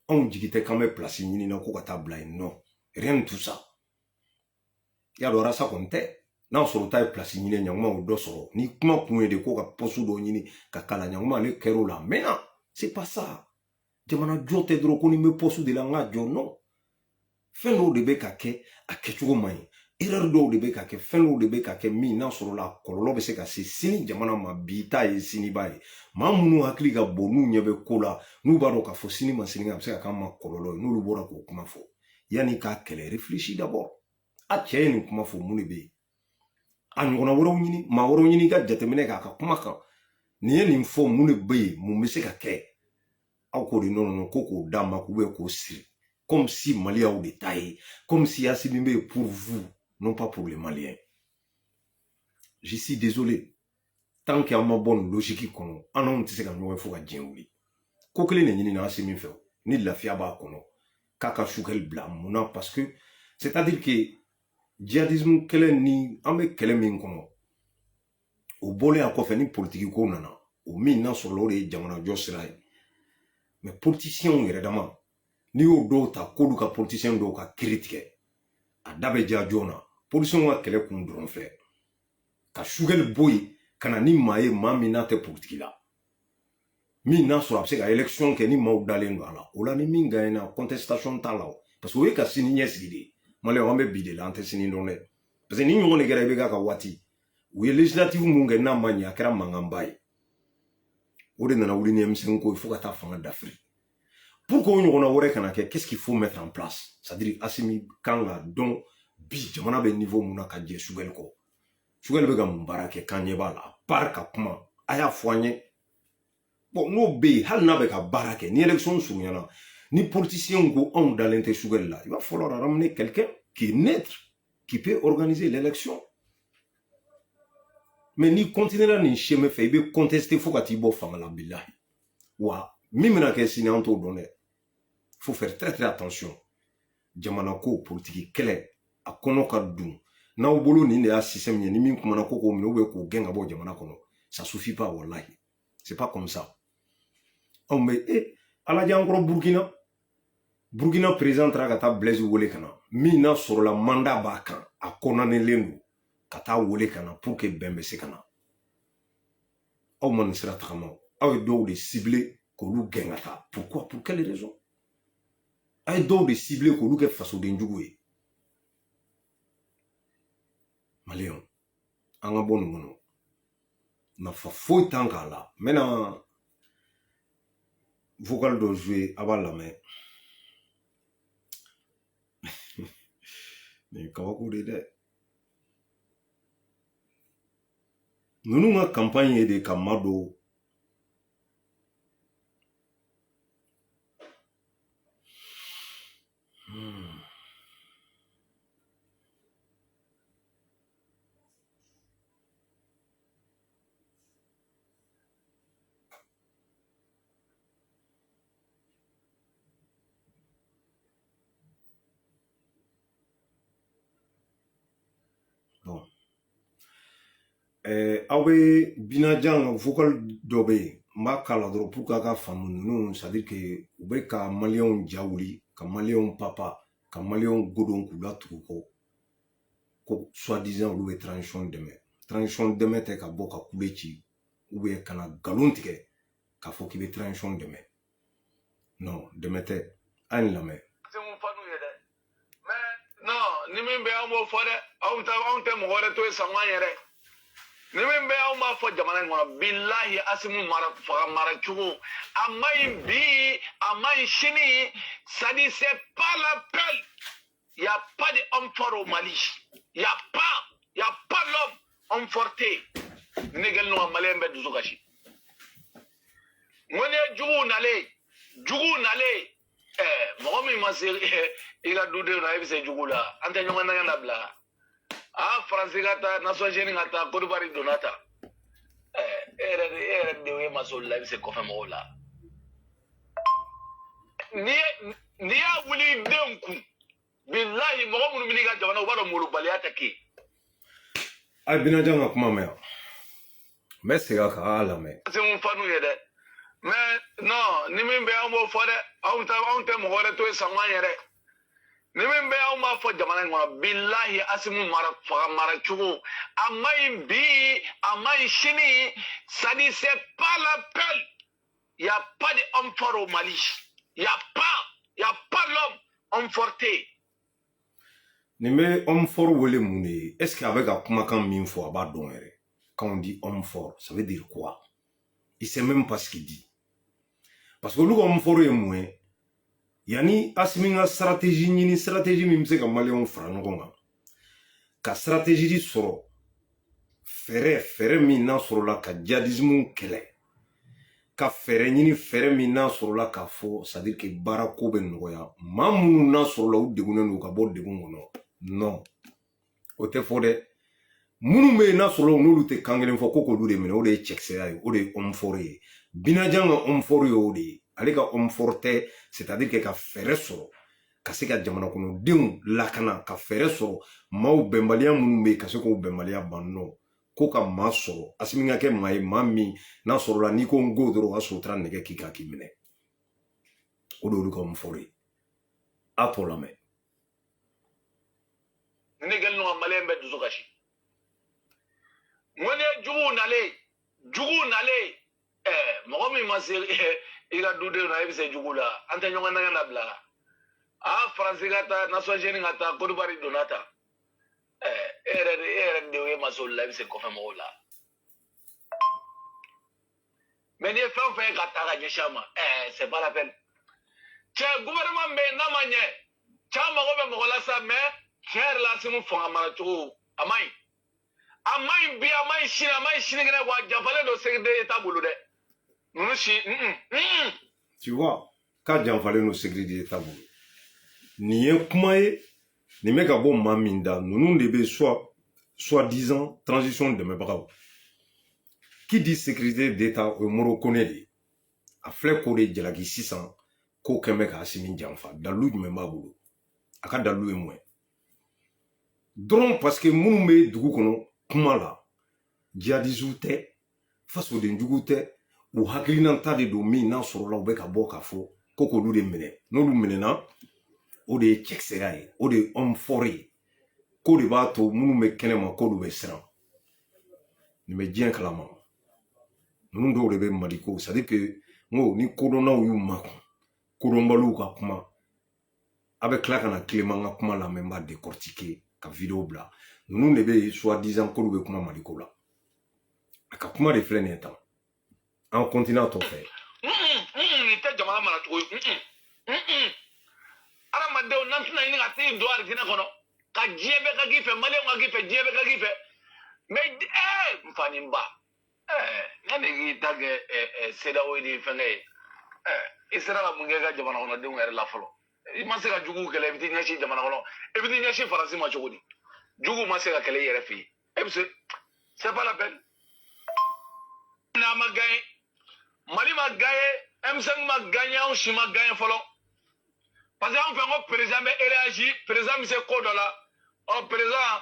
on jigite quand même place nyini na ko ka tabla non rien de tout ça ya lo rasa konte na so ta place nyini nyangma o do so ni kuma kunwe de ko ka posu do nyini ka kala nyangma le kero la mais non c'est pas ça jamana jote dro ko ni me posu de la nga jo non fen do de be ka ke a ke chugo mai erreur do de be ka ke fen do de be ka ke mi na soro la kololo be se ka se sini jamana ma bita e sini bai ma munu hakli ga bonu nyebe kola nu baro ka fo sini ma sini ga se ka ma kololo nu lu bora ko kuma fo yani ka kele réfléchis d'abord a cheni kuma fo munu be an ngona woro nyini ma woro nyini ga jatemene ka kuma ka ni yeni fo munu be mu be se ka ke ako de non koko dama ku be ko siri comme si Mali a au détail, comme si Assimimbe est pour vous, non pas pour les Maliens. Je suis désolé. Tant qu'il y a une bonne logique, on a un petit peu de fois à Djengouli. Kokele n'est ni Assimim fait, ni de la fiaba kono. Kaka choukel blam, parce que, c'est-à-dire que, djihadisme kele ni, ame kele min kono. Au bolé à quoi faire ni politique konana. Au min sur l'eau et jamana josrai. Mais politiciens, évidemment. Ni o do ta kodu ka politicien do ka critique a dabe ja jona politicien wa kele kun dron fe ka shugel boy kana ni maye mamina te politique la mi na so abse ka election ke ni maw dalen do ala ola ni minga ina contestation ta la parce que we ka sini nyesidi male o ambe bide la ante sini ndone parce que ni nyo ne gere be ka wati we législative munga na manya kra mangambay o de na wuli ni msen ko faut ka ta fanga d'Afrique. Pourquoi on aurait qu'est-ce qu'il faut mettre en place? C'est-à-dire, Assimi, quand la don, bi, jamana be niveau mouna kadje sugel ko. Sugel bega mbarake kanyeba la, parka kuma, aya foigné. Bon, no be, hal na beka barake, ni élection sounyana, ni politicien go on dans l'inter sugel là. Il va falloir ramener quelqu'un qui est neutre, qui peut organiser l'élection. Mais ni continuer là, ni chemin fait, il veut contester, faut qu'à tibo fangala billahi. Wa. Mimena ke sinanto donné. Faut faire très très attention. Jamana ko politique kele a kono ka dun. Na obolo ni ne a système ni min kuma ko ko mi obe ko genga bo jamana kono. Ça suffit pas wallahi. C'est pas comme ça. On me ala jangro Burkina. Burkina président kata Blaise Wole kana. Mina sur la mandat ba kan a konane lendu kata Wole kana pour que Bembe se kana. aw man sira tagama aw ye dɔw de ciblé k'olu gɛn ka taa pourquoi pour quelle raison a ye dɔw de ciblé k'olu kɛ fasoden jugu ye maliyɛnw an ka bɔ nin kɔnɔ nafa foyi t'an k'a la n bɛna vocal dɔ jouer a b'a lamɛn nin ye kabako de ye dɛ ninnu ka campagne ye de ka madon bon aw bɛ Binajan vocal dɔ bɛ yen n b'a k'a la dɔrɔn pour que a ka faamu ninnu c'est à dire que u bɛ ka maliyɛnw ja wuli ka maliyɛnw papa ka maliyɛnw godon k'u latugu kɔ ko soi-disant olu bɛ transition dɛmɛ tɛ ka bɔ ka kule ci ou bien ka na nkalon tigɛ k'a fɔ k'i bɛ transition dɛmɛ non dɛmɛ tɛ a ye nin lamɛn. ni min bɛ an b'o fɔ dɛ anw tɛ mɔgɔ wɛrɛ to ye sango an yɛrɛ ni min bɛ anw b'a fɔ jamana in kɔnɔ bilahi Asimu mara cogo a ma ɲi bi a ma ɲi sini ça dit c'est pas la peine il y a pas d'homme fort au Mali il y a pas l'homme homme forté ne gɛlɛn no maliyɛn bɛ dusu kasi n ko ni ye jugu nalen mɔgɔ min ma se i ka dudenw na i bɛ se jugu la an tɛ ɲɔgɔn nɛgɛ labila faransi ka taa Nations Unies ka taa Côte d'Ivoire donna ta e yɛrɛ de ye masoli la i bɛ se kɔfɛ mɔgɔw la n'i y'a wuli i denw kun bilahi mɔgɔ minnu bɛ n'i ka jamana u b'a dɔn molobaliya tɛ kɛ a ye Binajan ka kuma mɛn n bɛ segin a kan a y'a lamɛn. Asimu fanu ye dɛ mais non ni min bɛ an b'o fɔ dɛ anw tɛ mɔgɔ wɛrɛ to ye sango an yɛrɛ ni min bɛ anw b'a fɔ jamana in kɔnɔ bilahi Asimu mara cogo a ma ɲi bi a ma ɲi sini ça dit c'est pas la peine il y a pas d'homme fort au Mali il y a pas l'homme homme forté nin bɛ homme fort wele mun de ye est ce que a bɛ ka kumakan min fɔ a b'a dɔn yɛrɛ quand on dit homme fort ça veut dire quoi il sait même pas ce qu'il dit parce que olu ka homme fort ye mun ye yani Asimi ka stratégie ɲini stratégie min bɛ se ka maliyɛnw fara ɲɔgɔn kan ka stratégie sɔrɔ fɛɛrɛ min n'a sɔrɔla ka djihadisme kɛlɛ ka fɛɛrɛ ɲini fɛɛrɛ min n'a sɔrɔla k'a fɔ c'est à dire que baara ko bɛ nɔgɔya maa minnu n'a sɔrɔla u degunnen don ka bɔ degun kɔnɔ non o tɛ fɔ dɛ minnu bɛ yen n'a sɔrɔla n'olu tɛ kan kelen fɔ ko k'olu de minɛ o de ye cɛkisɛya ye o de ye homme fort ye Binajan ka homme fort ye o de ye ale ka homme fort tɛ c'est à dire que ka fɛɛrɛ sɔrɔ ka se ka jamana kɔnɔdenw lakana ka fɛɛrɛ sɔrɔ maaw bɛnbaliya minnu bɛ yen ka se k'o bɛnbaliya ban nɔ ko ka maa sɔrɔ Asimi ka kɛ maa ye maa min n'a sɔrɔla n'i ko n go dɔrɔn o ka sotara nɛgɛ k'i kan k'i minɛ o de y'olu ka homme fort ye a t'o lamɛn. ne gɛlɛn no ka maliyɛn bɛ dusu kasi n ko ni ye jugu nalen mɔgɔ min ma se i ka dudenw na i bɛ se jugu la an tɛ ɲɔgɔn nɛgɛ labila faransi ka taa Nations Unies ka taa Côte d'Ivoire donna ta e yɛrɛ de ye masoli la i bɛ se kɔfɛ mɔgɔw la mais n'i ye fɛn o fɛn ye ka taa ka ɲɛsin a ma c'est pas la peine cɛ gouvernement bɛ yen n'a ma ɲɛ cɛ mago bɛ mɔgɔ la sa mais tiɲɛ yɛrɛ la Asimu fanga mara cogo a ma ɲi bi a ma ɲi sini a ma ɲi sinikɛnɛ wa janfalen don sécurité État bolo dɛ ninnu si tu vois k'a janfalen don sécurité État bolo nin ye kuma ye nin bɛ ka bɔ maa min da ninnu de bɛ soi-disant transition dɛmɛbagaw qui dit sécurité d'État o ye Moro Kone de ye a filɛ k'o de jalaki sisan k'o kɛn bɛ ka Asimi janfa dalilu jumɛn b'a bolo a ka dalilu ye mun ye dɔrɔn parce que minnu bɛ dugu kɔnɔ kuma la djihadistes tɛ fasoden jugu tɛ u hakilinata de don min n'a sɔrɔla u bɛ ka bɔ k'a fɔ ko k'olu de minɛ n'olu minɛna o de ye cɛkisɛya ye o de ye homme fort ye k'o de b'a to minnu bɛ kɛnɛma k'olu bɛ siran nin bɛ diɲɛ kalama ninnu dɔw de bɛ Mali ko c'est à dire que n ko ni kodɔnnaw y'u makun kodɔnbaliw ka kuma a bɛ tila ka na tilema n ka kuma la n b'a décortiquer ka vidéo bila ninnu de bɛ soi-disant k'olu bɛ kuma Mali ko la a ka kuma de filɛ nin ye tan an continue a tɔ fɛ. Nin tɛ jamana mara cogo ye. Adamadenw n'an tɛna ɲini ka t'i don arijinɛ kɔnɔ ka diɲɛ bɛɛ ka k'i fɛ maliyɛnw ka k'i fɛ diɲɛ bɛɛ ka k'i fɛ mais n fa ni n ba yanni k'i ta kɛ CEDEAO ni fɛnkɛ ye i sera ka mun kɛ i ka jamana kɔnɔdenw yɛrɛ la fɔlɔ i ma se ka juguw kɛlɛ i bɛ t'i ɲɛsin jamana kɔnɔ i bɛ t'i ɲɛsin Faransi ma cogo di juguw ma se ka kɛlɛ i yɛrɛ fɛ yen e bɛ se c'est pas la peine n'a ma gagné Mali ma gagné M5 ma gagné anw si ma gagné fɔlɔ parce que anw fɛ ko président bɛ réagi président bɛ se ko dɔ la président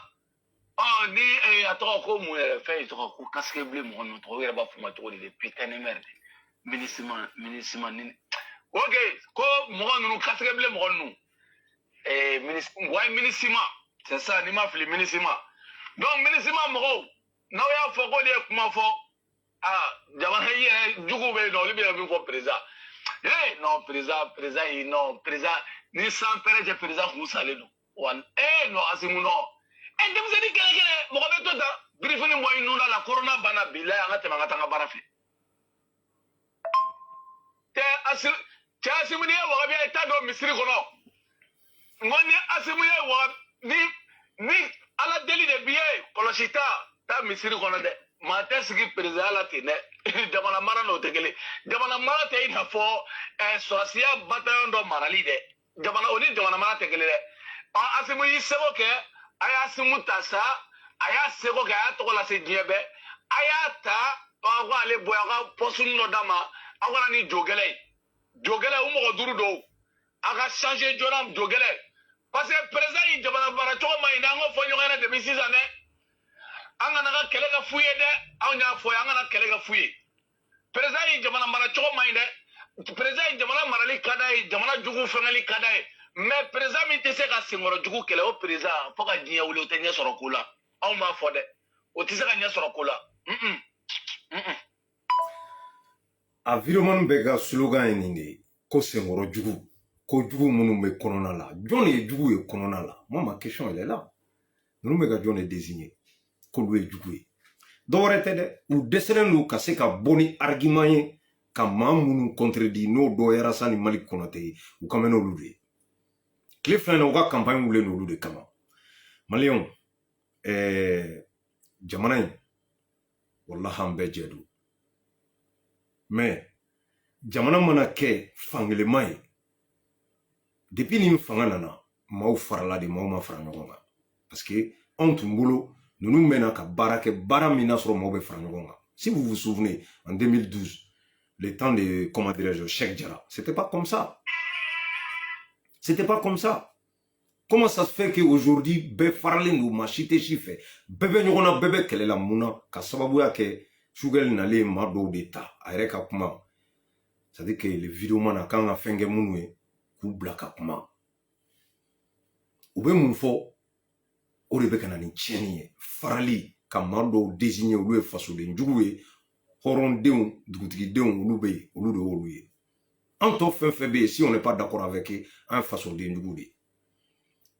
ni a tɔgɔ ko mun yɛrɛ fɛn ye tɔgɔ ko casque bleu mɔgɔ ninnu tɔgɔ u yɛrɛ b'a fɔ ma cogo di putain de merde ministre ni ok ko mɔgɔ ninnu casque bleu mɔgɔ ninnu ministre c'est ça ni ma fili ministre donc ministre mɔgɔw n'aw y'a fɔ ko de ye kuma fɔ jamana yɛrɛ jugu bɛ yen nɔ olu bɛ min fɔ président non président yi non président ni san pɛrɛ cɛ président kun salen don wa non Asimu non denmisɛnnin kɛlɛ mɔgɔ bɛ to tan birifini bɔ i nun la corona banna bilahi an ka tɛmɛ an ka taa an ka baara fɛ cɛ Asimu ni ye wagabiya i t'a dɔn misiri kɔnɔ n ko ni Asimu ye ni ala deli de b'i ye kɔlɔsi taa misiri kɔnɔ dɛ maa tɛ sigi président la ten dɛ jamana mara n'o tɛ kelen jamana mara tɛ i n'a fɔ sɔrɔsiya bataillon dɔ marali dɛ o ni jamana mara tɛ kelen dɛ Asimu y'i seko kɛ a y'a Asimu ta sa a y'a seko kɛ a y'a tɔgɔ lase diɲɛ bɛɛ a y'a ta ko ale bɔ a ka poste dɔ d'a ma aw kana ni jogɛlɛ ye jogɛlɛ u mɔgɔ 5 don a ka changer joona jogɛlɛ parce que président yi jamana mara cogo ma ɲi dɛ an k'o fɔ ɲɔgɔn ɲɛna depuis sisan dɛ an kana ka kɛlɛ kɛ fu ye dɛ anw y'a fɔ an kana kɛlɛ kɛ fu ye président yi jamana mara cogo ma ɲi dɛ président yi jamana marali ka d'a ye jamana jugu fɛngɛli ka d'a ye mais président min tɛ se ka senkɔrɔ jugu kɛlɛ o président fo ka diɲɛ wuli o tɛ ɲɛ sɔrɔ ko la anw b'a fɔ dɛ o tɛ se ka ɲɛ sɔrɔ ko la a vidéoman bɛɛ ka slogan ye nin de ye ko senkɔrɔ jugu ko jugu minnu bɛ kɔnɔna la jɔn de ye jugu ye kɔnɔna la moi ma question elle est là ninnu bɛ ka jɔn de désigner k'olu ye jugu ye dɔwɛrɛ tɛ dɛ u dɛsɛlen don ka se ka bɔ ni argument ye ka maa minnu contredit n'o dɔ ye Alassane Malick Konate ye u ka mɛn n'olu de ye tile fila in na u ka campagne wulen n'olu de kama maliyɛnw jamana in wallahi an bɛɛ jɛ don mais jamana mana kɛ fangelema ye depuis nin fanga nana maaw farala de maaw ma fara ɲɔgɔn kan parce que anw tun bolo ninnu mɛna ka baara kɛ baara min n'a sɔrɔ maaw bɛ fara ɲɔgɔn kan si vous vous souvenez en 2012 le temps de comment dirais-je Cheikh Diarra c'était pas comme ça. C'était pas comme ça. Comment ça se fait qu'aujourd'hui, bɛɛ faralen don maa si tɛ si fɛ bɛɛ bɛ ɲɔgɔn na bɛɛ bɛ kɛlɛ la mun na ka sababuya kɛ Sugɛli nalen maa dɔw de ta a yɛrɛ ka kuma c'est à dire que le vidéoman a kan ka fɛn kɛ minnu ye k'u bila ka kuma u bɛ mun fɔ o de bɛ ka na ni tiɲɛni ye farali ka maa dɔw désigner olu ye fasoden jugu ye hɔrɔndenw dugutigidenw olu bɛ yen olu de y'olu ye an tɔ fɛn fɛn bɛ yen si on n'est pas d'accord avec an ye fasoden jugu de ye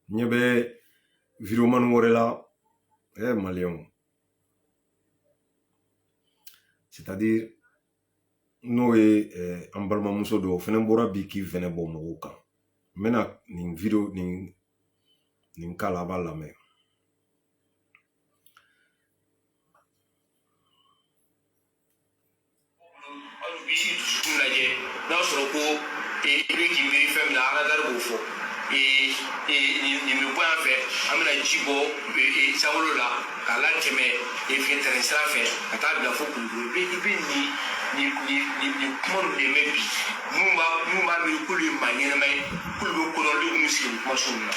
ɲɛ bɛ vidéoman wɛrɛ la maliyɛnw c'est-à-dire n'o ye an balimamuso dɔ o fana bɔra bi k'i fɛnɛ bɔ mɔgɔw kan n bɛna nin vidéo nin k'a la a b'a lamɛn n'a sɔrɔ ko i bɛ k'i miiri fɛn min na an ka dari b'o fɔ nin bɛ bɔ yan fɛ an bɛna ji bɔ sankolo la k'a latɛmɛ tɛrɛn sira fɛ ka taa bila fo Kulukoro i bɛ nin kuma ninnu de mɛn bi minnu b'a miiri k'olu ye maa ɲɛnama ye k'olu bɛ kodɔndenw minnu sigi nin kuma sugu ninnu na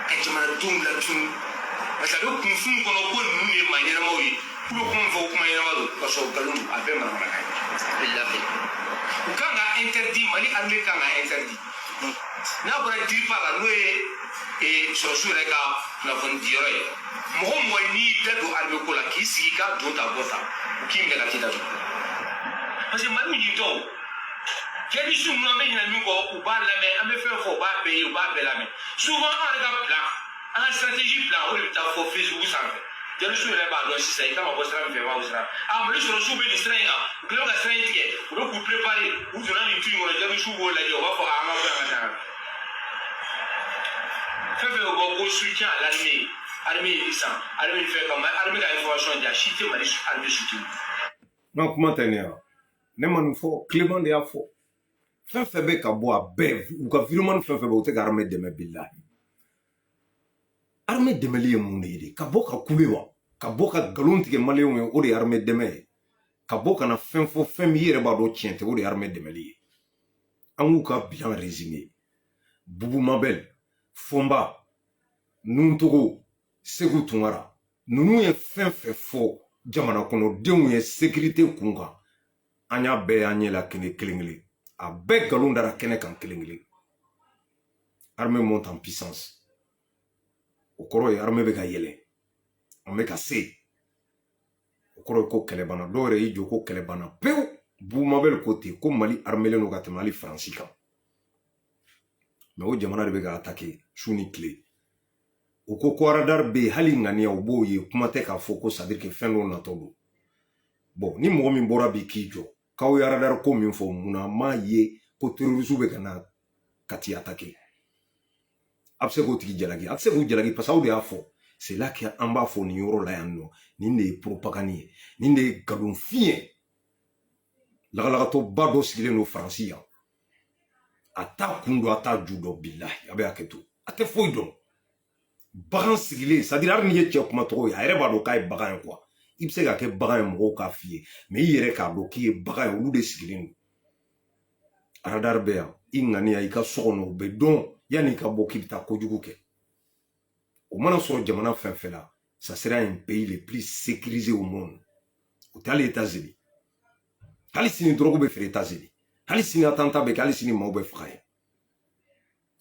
ka jamanadenw latunu parce que a bɛ kun funu kɔnɔ ko ninnu ye maa ɲɛnamaw ye k'u bɛ kuma min fɔ kuma ɲɛnama don ka sɔrɔ nkalon don a bɛɛ manamanakan ye u kan ka interdit Mali armée kan ka interdit n'a bɔra diripa la n'o ye sɔrɔsiw yɛrɛ ka kunnafoni diyɔrɔ ye mɔgɔ mɔgɔ n'i da don armée ko la k'i sigi ka don ta bɔ ta u k'i minɛ ka t'i da don parce que Mali n'y est quel est ce nom mais il y a nous ou pas la main, à me faire faut pas payer ou pas payer la main. Souvent on a plan, en stratégie plan, on est à faut Facebook ça. Quel est ce là-bas donc si ça y est, quand on va se faire voir ça. Ah mais le sur le souper du strain là, que l'on a strain ticket, on peut préparer, ou tu n'as une tue, on a déjà sous la on va faire un matin. Fait au soutien à l'armée, armée ça, armée fait comme armée d'information de acheter Mali armée soutien. Donc maintenant, ne man fo Clément de a fo. Fɛn fɛn bɛ ka bɔ a bɛɛ u ka virement fɛn fɛn bɛ u tɛ ka armée dɛmɛ billahi armée dɛmɛli ye mun de ye de ka bɔ ka kule wa ka bɔ ka nkalon tigɛ maliyɛnw ye o de ye armée dɛmɛ ye ka bɔ ka na fɛn fɔ fɛn min i yɛrɛ b'a dɔn tiɲɛ tɛ o de ye armée dɛmɛli ye an k'u ka bilan résumé Bubu Mabel Fomba Nuntogo Segu Tunkara ninnu ye fɛn fɛn fɔ jamana kɔnɔdenw ye sécurité kun kan an y'a bɛɛ y'an ɲɛ la kelen kelen a bɛɛ nkalon dara kɛnɛ kan kelen kelen armée monte en puissance o kɔrɔ ye armée bɛ ka yɛlɛ an bɛ ka se o kɔrɔ ye ko kɛlɛ banna dɔw yɛrɛ y'i jɔ ko kɛlɛ banna pewu Bubu Mabel ko ten ko Mali armelen don ka tɛmɛ hali Faransi kan mais o jamana de bɛ ka attaquer su ni tile o ko radar bɛ yen hali ŋaniya o b'o ye kuma tɛ k'a fɔ ko c'est à dire que fɛn dɔ natɔ don bon ni mɔgɔ min bɔra bi k'i jɔ k'aw ye radar ko min fɔ munna m'a ye ko terroristes bɛ ka na ka t'i attaquer a bɛ se k'o tigi jalaki a tɛ se k'o jalaki parce que aw de y'a fɔ c'est là que an b'a fɔ nin yɔrɔ la yan nɔ nin de ye propagande ye nin de ye nkalonfin ye lagalagatɔba dɔ sigilen don Faransi yan a t'a kun dɔn a t'a ju dɔn billahi a bɛ hakɛ to a tɛ foyi dɔn bagan sigilen c'est à dire hali n'i ye cɛ kuma tɔgɔ ye a yɛrɛ b'a dɔn k'a ye bagan ye quoi i bɛ se ka kɛ bagan ye mɔgɔw k'a f'i ye mais i yɛrɛ k'a dɔn k'i ye bagan ye olu de sigilen don radar bɛ yan i ŋaniya i ka so kɔnɔ o bɛ dɔn yanni i ka bɔ k'i bɛ taa kojugu kɛ o mana sɔrɔ jamana fɛn fɛn la ça sera un pays le plus sécurisé au monde o tɛ hali États-Unis hali sini drogue bɛ feere États-Unis hali sini attentat bɛ kɛ hali sini maaw bɛ faga yen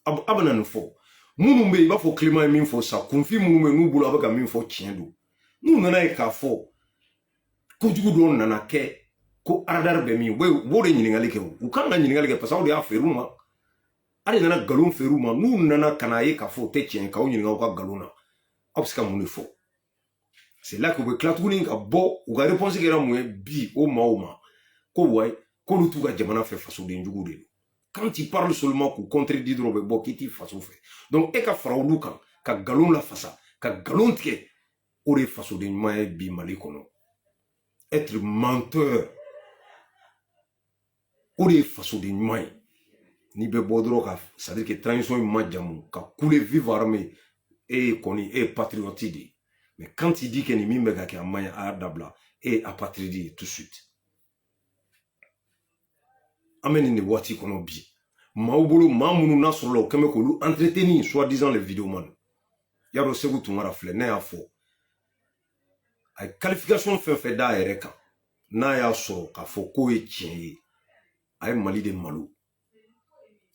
a bɛna nin fɔ minnu bɛ yen i b'a fɔ Clément ye min fɔ sa kunfin minnu bɛ yen n'u bolo a bɛ ka min fɔ tiɲɛ don n'u nana ye k'a fɔ kojugu dɔw nana kɛ ko radar bɛ min u b'o de ɲininkali kɛ u kan ka ɲininkali kɛ parce que aw de y'a feere u ma aw de nana nkalon feere u ma n'u nana ka na ye k'a fɔ o tɛ tiɲɛ k'aw ɲininka aw ka nkalon na aw bɛ se ka mun de fɔ c'est là que u bɛ tila tuguni ka bɔ u ka réponse kɛra mun ye bi o maaw ma ko wayi k'olu t'u ka jamana fɛ fasoden jugu de don quand tu parles seulement k'u contredire dɔrɔn u bɛ bɔ k'i t'i faso fɛ donc e ka fara olu kan ka nkalon lafasa ka nkalon tigɛ o de ye fasoden ɲuman ye bi Mali kɔnɔ être menteur o de ye fasoden ɲuman ye n'i bɛ bɔ dɔrɔn ka c'est à dire que transition in ma jamu ka couler vivre armée e kɔni e ye patriote de ye mais quand il dit que nin min bɛ ka kɛ a man ɲi a y'a dabila e ye apatride ye tout de suite an bɛ nin de waati kɔnɔ bi maaw bolo maa minnu n'a sɔrɔ la o kɛn bɛ k'olu entretenir soi-disant les vidéomans y'a dɔn Segu Tunkara filɛ ne y'a fɔ a ye qualification fɛn fɛn d'a yɛrɛ kan n'a y'a sɔrɔ k'a fɔ k'o ye tiɲɛ ye a ye Mali de malo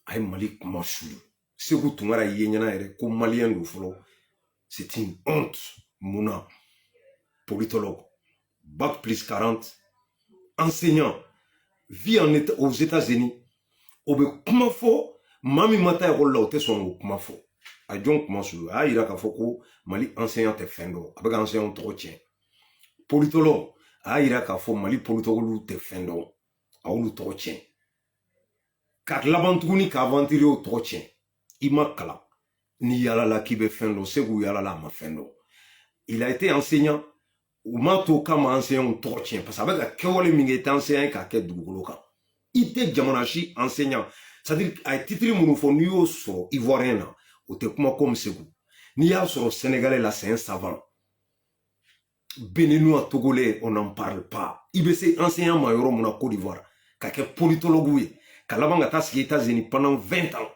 a ye Mali kuma sulu Segu Tunkara ye ɲɛna yɛrɛ ko maliyɛn don fɔlɔ c'est une honte munna politologue bac plus 40 enseignant vit aux États-Unis o bɛ kuma fɔ maa min ma taa ekɔli la o tɛ sɔn k'o kuma fɔ a jɔn kuma sulu a y'a yira k'a fɔ ko Mali enseignant tɛ fɛn dɔn a bɛ ka enseignant tɔgɔ tiɲɛ politologue a y'a yira k'a fɔ Mali politologue tɛ fɛn dɔn a y'olu tɔgɔ tiɲɛ ka laban tuguni ka aventurer o tɔgɔ tiɲɛ i ma kalan ni yalala k'i bɛ fɛn dɔn Segu yalala a ma fɛn dɔn il a été enseignant u m'a to k'a ma enseignant tɔgɔ tiɲɛ parce que a bɛ ka kɛwale min kɛ i tɛ enseignant k'a kɛ dugukolo kan i tɛ jamana si enseignant c'est à dire a ye titre minnu fɔ n'i y'o sɔrɔ ivoirien na o tɛ kuma comme Segu n'i y'a sɔrɔ sénégalais la c'est un savant béninois togolais on n'en parle pas i bɛ se enseignant ma yɔrɔ mun na Côte d'Ivoire ka kɛ politologue ye ka laban ka taa sigi États-Unis pendant 20 ans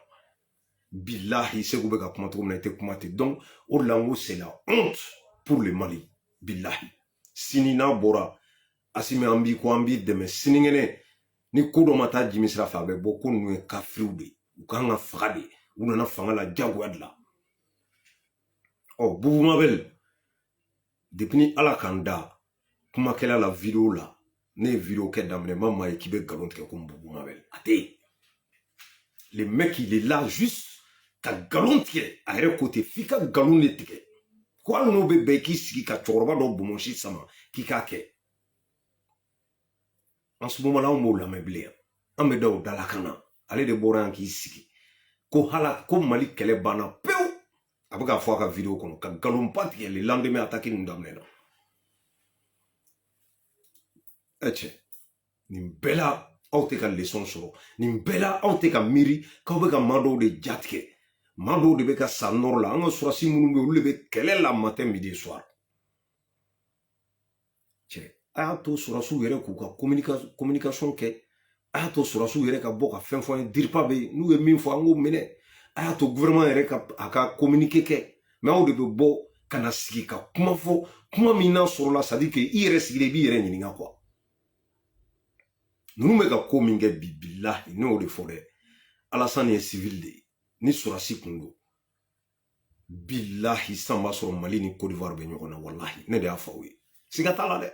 billahi Segu bɛ ka kuma cogo min na i tɛ kuma ten donc o de la n ko c'est la honte pour le Mali billahi sini n'a bɔra Asimi an b'i ko an b'i dɛmɛ sinikɛnɛ ni ko dɔ ma taa jimi sira fɛ a bɛ bɔ ko ninnu ye kafiriw de u kan ka faga de u nana fanga la jagoya de la Bubu Mabel depuis ni Ala k'an da kumakɛla la vidéo la ne vidéo kɛ daminɛ ma maa ye k'i bɛ galon tigɛ ko Boubou Mabel a tɛ yen. Le mec il est là juste ka galon tigɛ a yɛrɛ côté f'i ka galon de tigɛ ko hali n'o bɛ bɛn k'i sigi ka cɛkɔrɔba dɔ bonbonsi sama k'i k'a kɛ. En ce moment là anw b'o lamɛn bilen yan an bɛ da o dalakan na ale de bɔra yan k'i sigi ko hala ko Mali kɛlɛ banna pewu a bɛ k'a fɔ a ka vidéo kɔnɔ ka galonba tigɛ le lendemain attaque ninnu daminɛna. Cɛ nin bɛɛ la aw tɛ ka leçon sɔrɔ nin bɛɛ la aw tɛ ka miiri k'aw bɛ ka maa dɔw de jatigɛ maa dɔw de bɛ ka sa nɔrɔ la an ka surasi minnu bɛ yen olu de bɛ kɛlɛ la matin midi soir. Cɛ a y'a to surasiw yɛrɛ k'u ka communication kɛ a y'a to surasiw yɛrɛ ka bɔ ka fɛn fɔ an ye DIRPA bɛ yen n'u ye min fɔ an k'o minɛ a y'a to gouvernement yɛrɛ ka a ka communiqué kɛ mais aw de bɛ bɔ ka na sigi ka kuma fɔ kuma min n'a sɔrɔla c'est à dire que i yɛrɛ sigilen i b'i yɛrɛ ɲininka quoi. Nous bɛ ka ko min kɛ bi bilahi ne y'o de fɔ dɛ Alassane ye civil de ye ni surasi kun don bilahi san b'a sɔrɔ Mali ni Côte d'Ivoire bɛ ɲɔgɔn na wallahi ne de y'a fɔ aw ye siga t'a la dɛ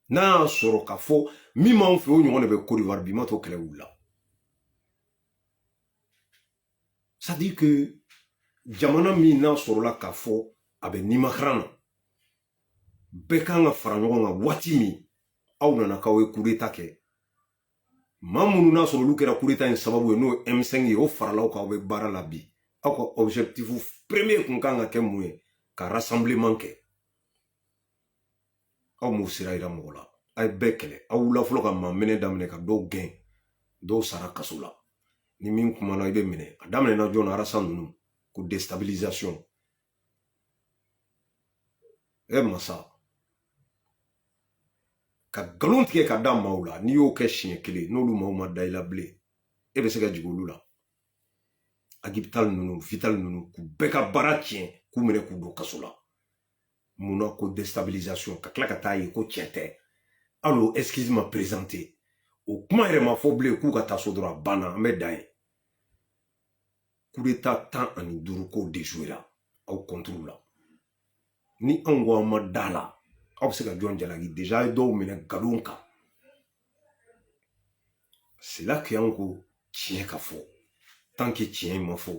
n'a y'a sɔrɔ k'a fɔ min m'anw fɛ o ɲɔgɔn de bɛ Côte d'Ivoire bi ma to kɛlɛ wulila c'est à dire que jamana min n'a sɔrɔla k'a fɔ a bɛ Nimakaran na bɛɛ kan ka fara ɲɔgɔn kan waati min aw nana k'aw ye coup d'état kɛ maa minnu n'a sɔrɔ olu kɛra coup d'état in sababu ye n'o ye M5 ye o farala aw kan aw bɛ baara la bi aw ka objectif premier kun kan ka kɛ mun ye ka rassemblement kɛ aw m'o sira yira mɔgɔ la a ye bɛɛ kɛlɛ aw wula fɔlɔ ka maa minɛ daminɛ ka dɔw gɛn dɔw sara kaso la ni min kumana i bɛ minɛ a daminɛna jɔn na Alassane ninnu ko déstabilisation masa ka galon tigɛ ka da maaw la n'i y'o kɛ siɲɛ kelen n'olu maaw ma da i la bilen e bɛ se ka jigin olu la Agibital ninnu Vital ninnu k'u bɛɛ ka baara tiɲɛ k'u minɛ k'u don kaso la munna ko déstabilisation ka tila ka taa ye ko tiɲɛ tɛ hali o excuse ma présenté o kuma yɛrɛ ma fɔ bilen k'u ka taa so dɔrɔn a banna an bɛ dan ye coup d'état 15 ko déjoué la aw contre la ni anw ko an ma da la aw bɛ se ka jɔn jalaki déjà a ye dɔw minɛ galon kan c'est là que anw ko tiɲɛ ka fɔ tant que tiɲɛ in ma fɔ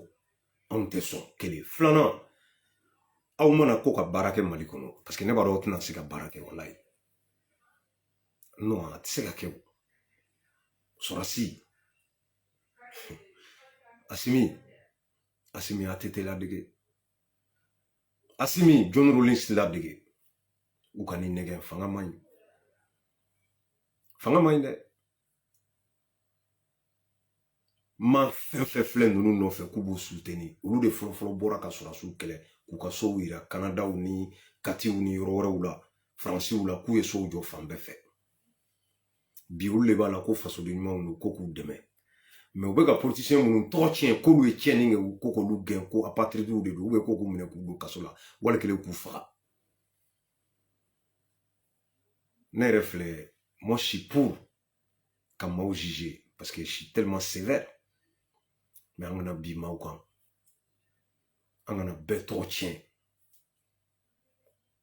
anw tɛ sɔn kelen filanan aw mana ko ka baara kɛ Mali kɔnɔ parce que ne b'a dɔn aw tɛna se ka baara kɛ wallahi non a tɛ se ka kɛ o sɔrɔsi Assimi a tete ladege Assimi John Rawlings ladege u ka ni nɛgɛ fanga man ɲi dɛ ma fɛn fɛn filɛ ninnu nɔfɛ k'u b'u soutenir olu de fɔlɔfɔlɔ bɔra ka sɔrɔsiw kɛlɛ k'u ka sow yira Kanadaw ni Katiw ni yɔrɔ wɛrɛw la Faransiw la k'u ye sow jɔ fan bɛɛ fɛ bi olu de b'a la ko fasoden ɲumanw don ko k'u dɛmɛ mais u bɛ ka politicien minnu tɔgɔ tiɲɛ k'olu ye tiɲɛni kɛ ko k'olu gɛn ko apatridiw de don ou bien ko k'u minɛ k'u don kaso la wali kelen k'u faga ne yɛrɛ filɛ moi je suis pour ka maaw juger parce que je suis tellement sévère mais an kana bi maaw kan an kana bɛɛ tɔgɔ tiɲɛ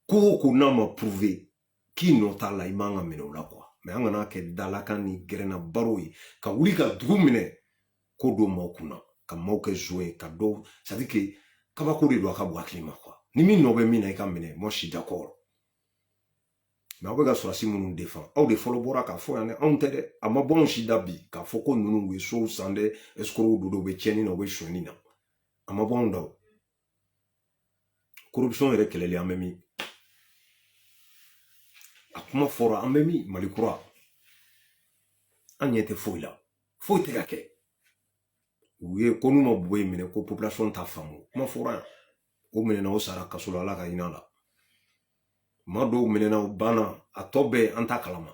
ko o ko n'a ma prouver k'i nɔ t'a la i man ka minɛ o la quoi mais an kana kɛ dalakan ni gɛrɛnna baro ye ka wuli ka dugu minɛ ko don maaw kunna ka maaw kɛ zo ye ka dɔw c'est à dire que kabako de don a ka bɔ hakili ma quoi ni min nɔ bɛ min na i ka minɛ moi je suis d'accord mais aw bɛ ka sɔrɔsi minnu défend aw de fɔlɔ bɔra k'a fɔ yan dɛ anw tɛ dɛ a ma bɔ anw si da bi k'a fɔ ko ninnu u ye sow san dɛ escrocs don u bɛ tiɲɛni na u bɛ sonyani na a ma bɔ anw da o corruption yɛrɛ kɛlɛli an bɛ min a kuma fɔra an bɛ min Mali kura an ɲɛ tɛ foyi la foyi tɛ ka kɛ u ye ko n'u ma bɔ yen minɛ ko population t'a faamu kuma fɔra yan o minɛna o sara kaso la Ala ka hinɛ a la maa dɔw minɛna o banna a tɔ bɛɛ an t'a kalama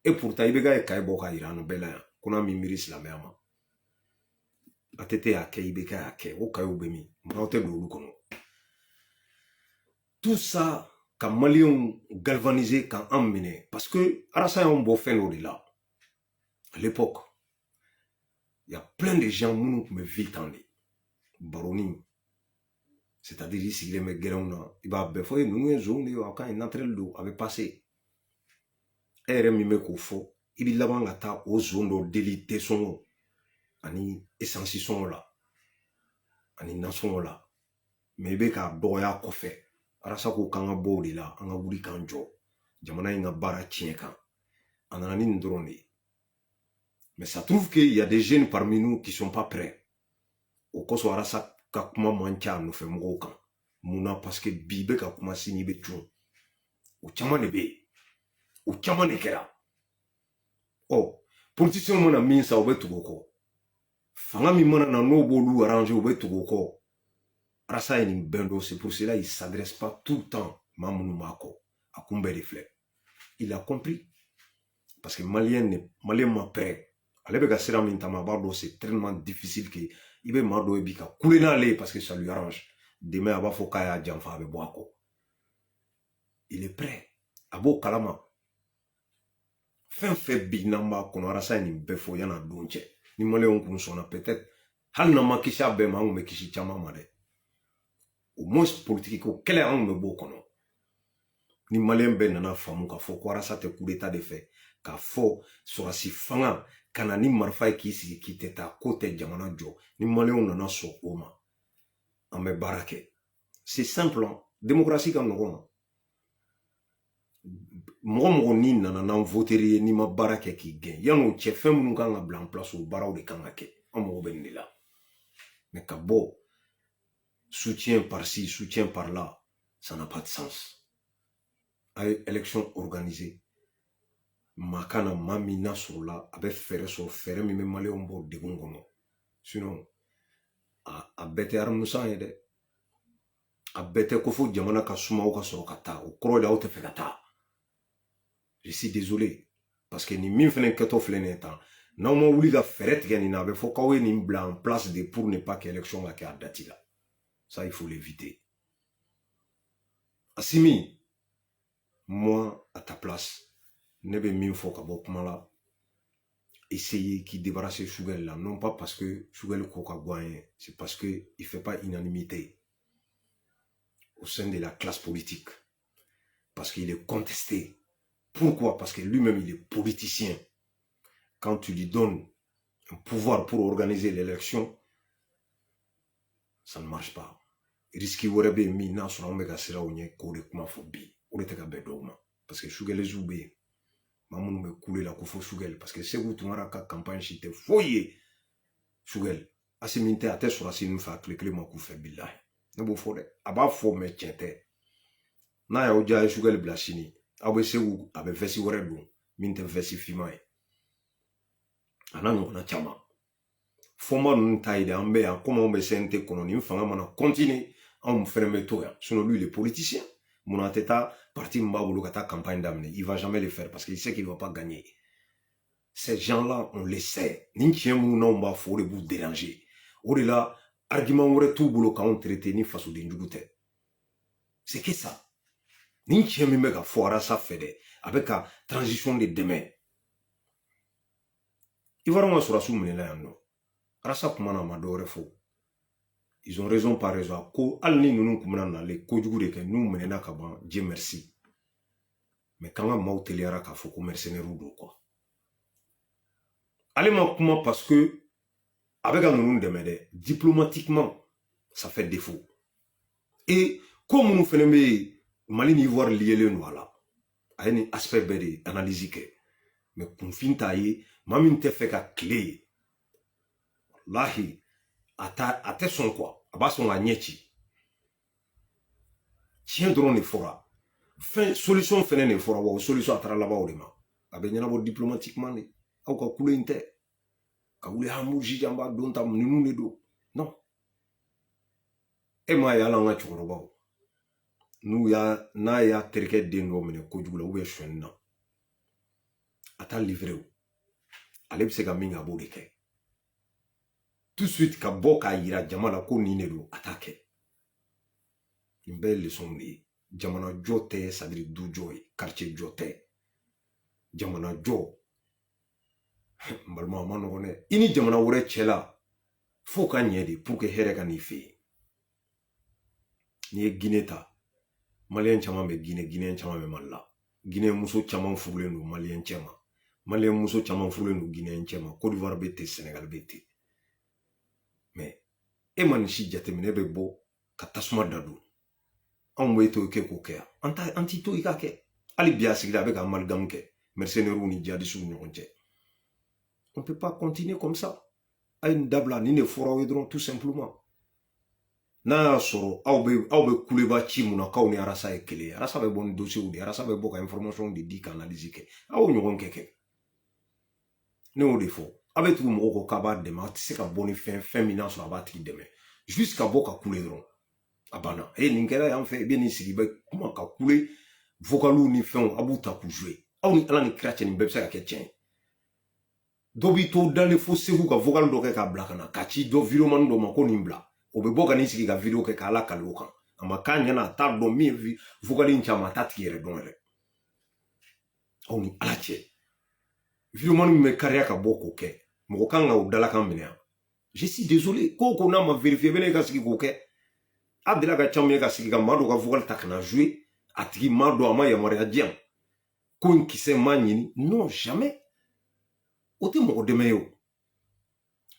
et pourtant i bɛ ka ye kaye bɔ ka yira an bɛɛ la yan ko n'a min miiri silamɛya ma a tɛ y'a kɛ i bɛ ka y'a kɛ o kayew bɛ min n'aw tɛ don olu kɔnɔ tout ça ka maliyɛnw galvaniser ka an minɛ parce que Alassane y'anw bɔ fɛn dɔ de la à l'époque il y a plein de gens minnu tun bɛ vie tan de baroni c'est-à-dire i sigilen bɛ gɛrɛnw na i b'a bɛɛ fɔ ninnu ye zonw de ye a ka ɲi naturel don a bɛ passer ere mi me k'o fɔ i bi laban ka taa o zone dɔ deli te sɔngɔ ani essence sɔngɔ la ani nasɔngɔ la mais i bɛ k'a dɔgɔya kɔfɛ arasa ko k'an ka bɔ o de la an ka wuli k'an jɔ jamana in ka baara tiɲɛ kan a nana ni nin dɔrɔn de ye mais ça trouve qu'il y a des jeunes parmi nous qui sont pas prêts o kosɔn arasa ka kuma man ca a nɔfɛ mɔgɔw kan mun na parce que bi bɛ ka kuma sini bɛ cun o caman de bɛ yen o caman de kɛra politiciens mana min sa u bɛ tugu o kɔ fanga min mana na n'o b'olu arranger u bɛ tugu o kɔ arasa ye nin bɛn dɔ c'est pour cela il s'adresse pas tout le temps maa minnu b'a kɔ a kun bɛɛ de filɛ il a compris parce que malien ma prêt ale bɛ ka sira min ta ma a b'a dɔn c'est tellement difficile que i bɛ maa dɔ ye bi ka kule n'ale ye parce que ça lui arrange demain a b'a fɔ k'a y'a janfa a bɛ bɔ a kɔ il est prêt a b'o kalama fɛn fɛn bi n'an b'a kɔnɔ arasa ye nin bɛɛ fɔ yan'a don cɛ ni maliyɛnw kun sɔnna peut-être hali n'an ma kisi a bɛɛ ma an kun bɛ kisi caman ma dɛ au moins politique ko kɛlɛ an kun bɛ b'o kɔnɔ ni maliyɛn bɛɛ nana faamu k'a fɔ ko arasa tɛ coup d'état de fɛ k'a fɔ sɔrɔsi fanga ka na ni marifa ye k'i sigi k'i tɛ taa ko tɛ jamana jɔ ni maliyɛnw nana sɔn o ma an bɛ baara kɛ c'est simple démocratie ka nɔgɔn mɔgɔ n'i nana n'an voteri ye n'i ma baara kɛ k'i gɛn yan'o cɛ fɛn minnu kan ka bila en place o baaraw de kan ka kɛ an mago bɛ nin de la mais ka bɔ soutien par-ci soutien par-là ça n'a pas de sens a ye élection organisée maa kana maa min na sɔrɔ la a bɛ fɛɛrɛ sɔrɔ fɛɛrɛ min bɛ maliyɛnw bɔ degun kɔnɔ sinon a bɛɛ tɛ aramusan ye dɛ a bɛɛ tɛ ko fo jamana ka suma aw ka sɔrɔ ka taa o kɔrɔ de aw tɛ fɛ ka taa je suis désolé parce que nin min fɛnɛ kɛtɔ filɛ nin ye tan n'aw ma wuli ka fɛɛrɛ tigɛ nin na a bɛ fɔ k'aw ye nin bila en place de pour ne pas que élection ka kɛ a date la ça il faut l'éviter Assimi moi à ta place ne bɛ min fɔ ka bɔ kuma la essayer qu'il débarrasse Choguel là non pas parce que Choguel ko ka go an ye c'est parce que il fait pas unanimité au sein de la classe politique parce qu'il est contesté. Pourquoi? Parce que lui-même il est politicien. Quand tu lui donnes un pouvoir pour organiser l'élection, ça ne marche pas. Risque wɛrɛ bɛ yen min n'a sɔrɔ an bɛ ka siran o ɲɛ k'o de kuma fɔ bi o de tɛ ka bɛn dɔw ma parce que Choguelɛziw bɛ yen maa minnu bɛ kule la ko fɔ Choguel parce que Seku Tumara ka campagne si tɛ foyi ye Choguel Assimi tɛ a tɛ sɔrɔsi ninnu fɛ a tile kelen ma k'u fɛ bilahi ne b'o fɔ dɛ a b'a fɔ mɛ tiɲɛ tɛ n'a y'aw diya a ye Choguel bila sini aw bɛ Seku a bɛ vɛsi wɛrɛ don min tɛ vɛsi finman ye a n'a ɲɔgɔnna caman fɔnba ninnu ta ye dɛ an bɛ yan komi anw bɛ CNT kɔnɔ nin fanga mana continuer anw fɛnɛ bɛ to yan sinon lui il est politicien munna tɛ taa parti min b'a bolo ka taa campagne daminɛ il va jamais le faire parce qu'il sait qu'il va pas gagner ces gens-là on les sait ni tiɲɛ minnu n'anw b'a fɔ o de b'u déranger o de la argument wɛrɛ t'u bolo k'anw traiter ni fasodenjugu tɛ c'est que ça ni tiɲɛ min bɛ ka fɔ arasa fɛ dɛ a bɛ ka transition de dɛmɛ Ivoiriens ka sɔrɔsiw minɛla yan nɔ arasa kuma na a ma dɔwɛrɛ fɔ ils ont raison par raison ko hali ni ninnu kun bɛna nale kojugu de kɛ n'u minɛna ka ban Dieu merci mais k'an ka maaw teliyara k'a fɔ ko mercenaires don quoi ale ma kuma parce que a bɛ ka ninnu dɛmɛ dɛ diplomatiquement ça fait défaut et ko minnu fɛnɛ bɛ yen Mali ni Ivoire liélen don a la a ye nin aspect bɛɛ de analyse kɛ mais kunfin t'a ye maa min tɛ fɛ ka tile ye wallahi a tɛ sɔn quoi a b'a sɔn ka ɲɛ ci tiɲɛ dɔrɔn de fɔra fɛn solution fɛnɛ de fɔra wa o solution a taara laban o de ma a bɛ ɲɛnabɔ diplomatiquement de aw ka kule in tɛ ka wuli hamu jija an b'a don ta ninnu de don non e m'a ye hali an ka cɛkɔrɔbaw n'a y'a terikɛ den dɔ minɛ kojugu la ou bien sonyɛni na a t'a livrer o ale bɛ se ka min kɛ a b'o de kɛ tout de suite ka bɔ k'a yira jama la ko nin de don a t'a kɛ nin bɛɛ ye leçon de ye jamana jɔ tɛ c'est à dire du jɔ ye quartier jɔ tɛ jamana jɔ n balima a ma nɔgɔn dɛ i ni jamana wɛrɛ cɛ la fo ka ɲɛ de pour que hɛrɛ ka n'i fɛ yen n'i ye Guinée ta maliyɛn caman bɛ Guinée Guinéen caman bɛ Mali la Guinée muso caman furulen don malien cɛ ma. Malien muso caman furulen don Guinée cɛ ma. Côte d'Ivoire bɛ ten, Sénégal bɛ ten. Mais e ma nin si jateminɛ bɛ bɔ ka tasuma da don. Anw bɛ to kɛ k'o kɛ. An ti to i ka kɛ. Hali bi a sigida a bɛ ka amalgame kɛ. Mercenaires ni djihadistes ni ɲɔgɔn cɛ. On peut pas continuer comme ça. A ye nin dabila nin de fɔra aw ye dɔrɔn tout simplement. N'a y'a sɔrɔ aw bɛ kuleba ci mun na k'aw ni Arasa ye kelen ye. Arasa bɛ bɔ ni dossier de Arasa bɛ bɔ ka information de di ka analyse kɛ. Aw ɲɔgɔn kɛ. Ne y'o de fɔ. A bɛ tugu mɔgɔ kɔ k'a b'a dɛmɛ. A tɛ se ka bɔ ni fɛn min n'a sɔrɔ a b'a tigi dɛmɛ. Juste ka bɔ ka kule dɔrɔn. A banna. Nin kɛra yan fɛ i bɛ nin sigi i bɛ kuma ka kule vocaliw ni fɛnw a b'u ta k'u jouer. Aw ni Ala ni kira cɛ nin bɛɛ bɛ se ka kɛ tiɲɛ ye. Dɔ b'i to dalen fo Segu ka vocal dɔ kɛ k'a bila ka na ka ci dɔ videoman dɔ ma ko nin bila. O bɛ bɔ ka n'i sigi ka video kɛ k'Ala kale o kan. A ma k'a ɲɛna a t'a dɔn min ye vocal in caman a t'a tigi yɛrɛ dɔn yɛrɛ. Aw ni Ala cɛ. Videoman min bɛ kariya ka bɔ k'o kɛ. Mɔgɔ kan ka o dalakan minɛ yan. Je suis désolé. Ko n'a ma vérifier bɛ ne ka sigi k'o kɛ. A delila ka caman ye ka sigi ka maa dɔ ka vocal ta ka na jouer. A tigi maa dɔ a ma yamaruya di yan. Ko in kisɛ m'a ɲini. Non, jamais. O tɛ mɔgɔ dɛmɛ ye o.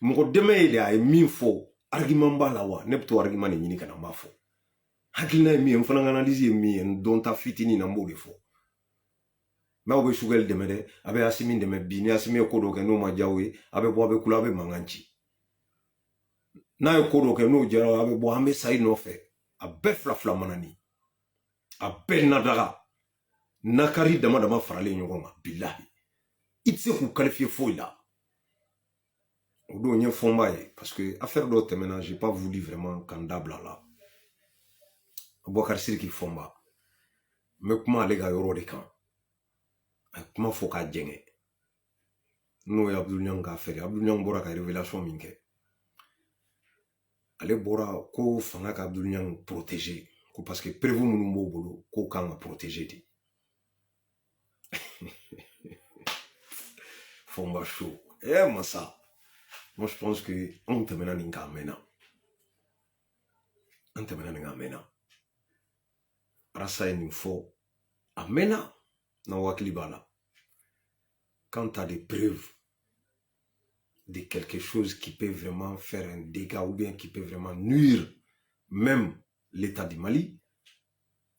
Mɔgɔ dɛmɛ ye de a ye min fɔ. Argument b'a la wa? Ne bɛ to argument de ɲini ka na n b'a fɔ. Hakilina ye min ye n fana ka analyse ye min ye n dɔn ta fitinin na n b'o de fɔ. Mais aw bɛ Sugɛli dɛmɛ dɛ, a bɛ Asimi dɛmɛ bi ni Asimi ye ko dɔ kɛ n'o ma diya aw ye, a bɛ bɔ a bɛ kula a bɛ mankan ci. N'a ye ko dɔ kɛ n'o diyara a bɛ bɔ an bɛ sa i nɔfɛ. A bɛɛ fila mana ni. A bɛɛ nadaga. Nakari dama dama faralen ɲɔgɔn kan bilahi. I tɛ se k'u qualifier foyi la. O don n ye fɔnba ye parce que affaire dɔ tɛmɛna j'ai pas voulu vraiment k'an dabila la. Abubakar Siriki fɔnba. N bɛ kuma ale ka yɔrɔ de kan. A ye kuma fɔ k'a jɛngɛ. N'o ye Abdul Niang ka affaire. Abdul Niang bɔra ka révélation min kɛ. Ale bɔra ko fanga ka Abdul Niang protéger. Ko parce que prévu minnu b'o bolo k'o kan ka protéger de. Fɔnba chaud. Massa. Moi, je pense que on tɛmɛna nin kan mɛnna. An tɛmɛna nin kan mɛnna. Arasa ye nin fɔ a mɛnna na wakili b'a la. Quand tu as des preuves de quelque chose qui peut vraiment faire un dégât ou bien qui peut vraiment nuire même l'État du Mali,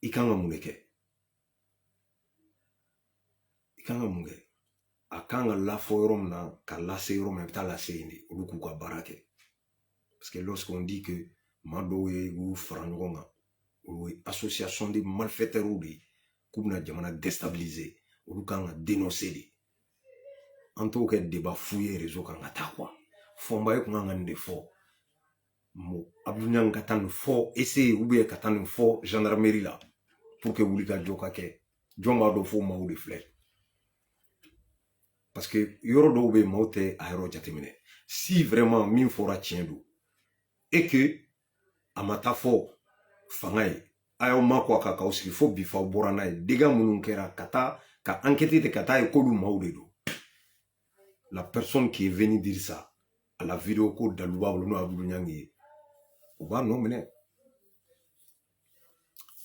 i kan ka mun de kɛ? I kan ka mun kɛ? A kan ka lafɔ yɔrɔ min na ka lase yɔrɔ min i bɛ taa lase yen de olu k'u ka baara kɛ. Parce que lorsqu'on dit que maa dɔw ye u fara ɲɔgɔn kan olu ye association de malfaiteurs de ye k'u bɛna jamana déstabiliser olu kan ka dénoncer de. An t'o kɛ débat fu ye réseau kan ka taa quoi. Fɔnba ye kun kan ka nin de fɔ. Abdou Niang ka taa nin fɔ essayer ou bien ka taa nin fɔ gendarmerie la pour que wuli ka jɔ ka kɛ. Jɔn b'a dɔn fo maaw de filɛ. Parce que yɔrɔ dɔw bɛ yen maaw tɛ a yɔrɔ jateminɛ. Si vraiment min fɔra tiɲɛ don et que a ma taa fɔ fanga ye a y'aw makɔ a kan k'aw sigi fo bi f'aw bɔra n'a ye dégâts minnu kɛra ka taa ka enquêter de ka taa ye k'olu maaw de don. La personne qui est venue dire ça à la vidéo ko dalu b'a bolo n'o ye Abdou Niang ye o b'a nɔ minɛ.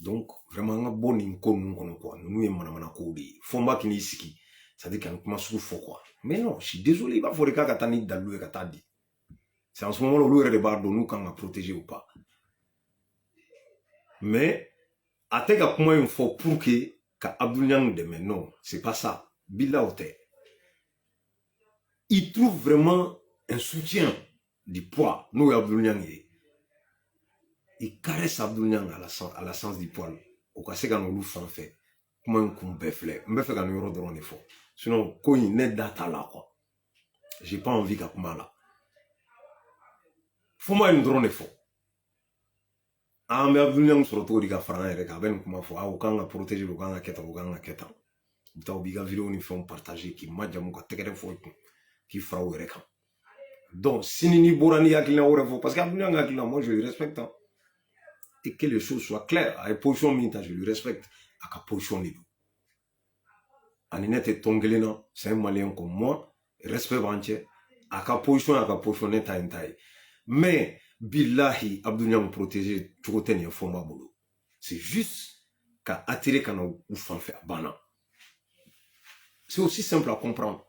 Donc vraiment an ka bɔ nin ko ninnu kɔnɔ quoi ninnu ye manamana kow de ye. Fɔnba k'i n'i sigi. C'est-à-dire qu'il y a un kuma sugu fɔ quoi. Mais non, je suis désolé, il va falloir que tu ni dalu ka taa di. C'est en ce moment là olu yɛrɛ de b'a dɔn n'u kan ka protéger ou pas. Mais a tɛ ka kuma in fɔ pour que ka Abdou Niang dɛmɛ non, c'est pas ça. Bila o tɛ. Il trouve vraiment un soutien du poids n'o ye Abdou Niang ye. Il caresse Abdou Niang à la sens du poil. O ka se ka n'olu fan fɛ. Kuma in kun bɛɛ filɛ. N bɛ fɛ ka nin yɔrɔ dɔrɔn de fɔ. Sinon, ko in ne da t'a la quoi. J'ai pas envie ka kuma la. Fɔnba ye nin dɔrɔn de fɔ. An bɛ Abdou Niang sɔrɔ cogo di ka fara an yɛrɛ kan a bɛ nin kuma fɔ. O kan ka protéger o kan ka kɛ tan o kan ka kɛ tan. U bɛ taa u b'i ka vidéo ni fɛnw partager k'i majamu ka tɛgɛrɛ fɔ i kun k'i fara u yɛrɛ kan. Donc sini n'i bɔra n'i hakilina wɛrɛ fɔ parce que Abdou Niang ka hakilina moi je le respecte. Hein. Et que les choses soient claires. A ye position min ta je le respecte. A ka position de don. Ani ne tɛ tɔn kelen na c'est un malien comme moi respect b'an cɛ a ka position ne ta ye n ta ye mais bilahi Abdou Niang protéger cogo tɛ nin ye Fɔnba bolo c'est juste ka attirer ka na u fan fɛ a banna C'est aussi simple à comprendre.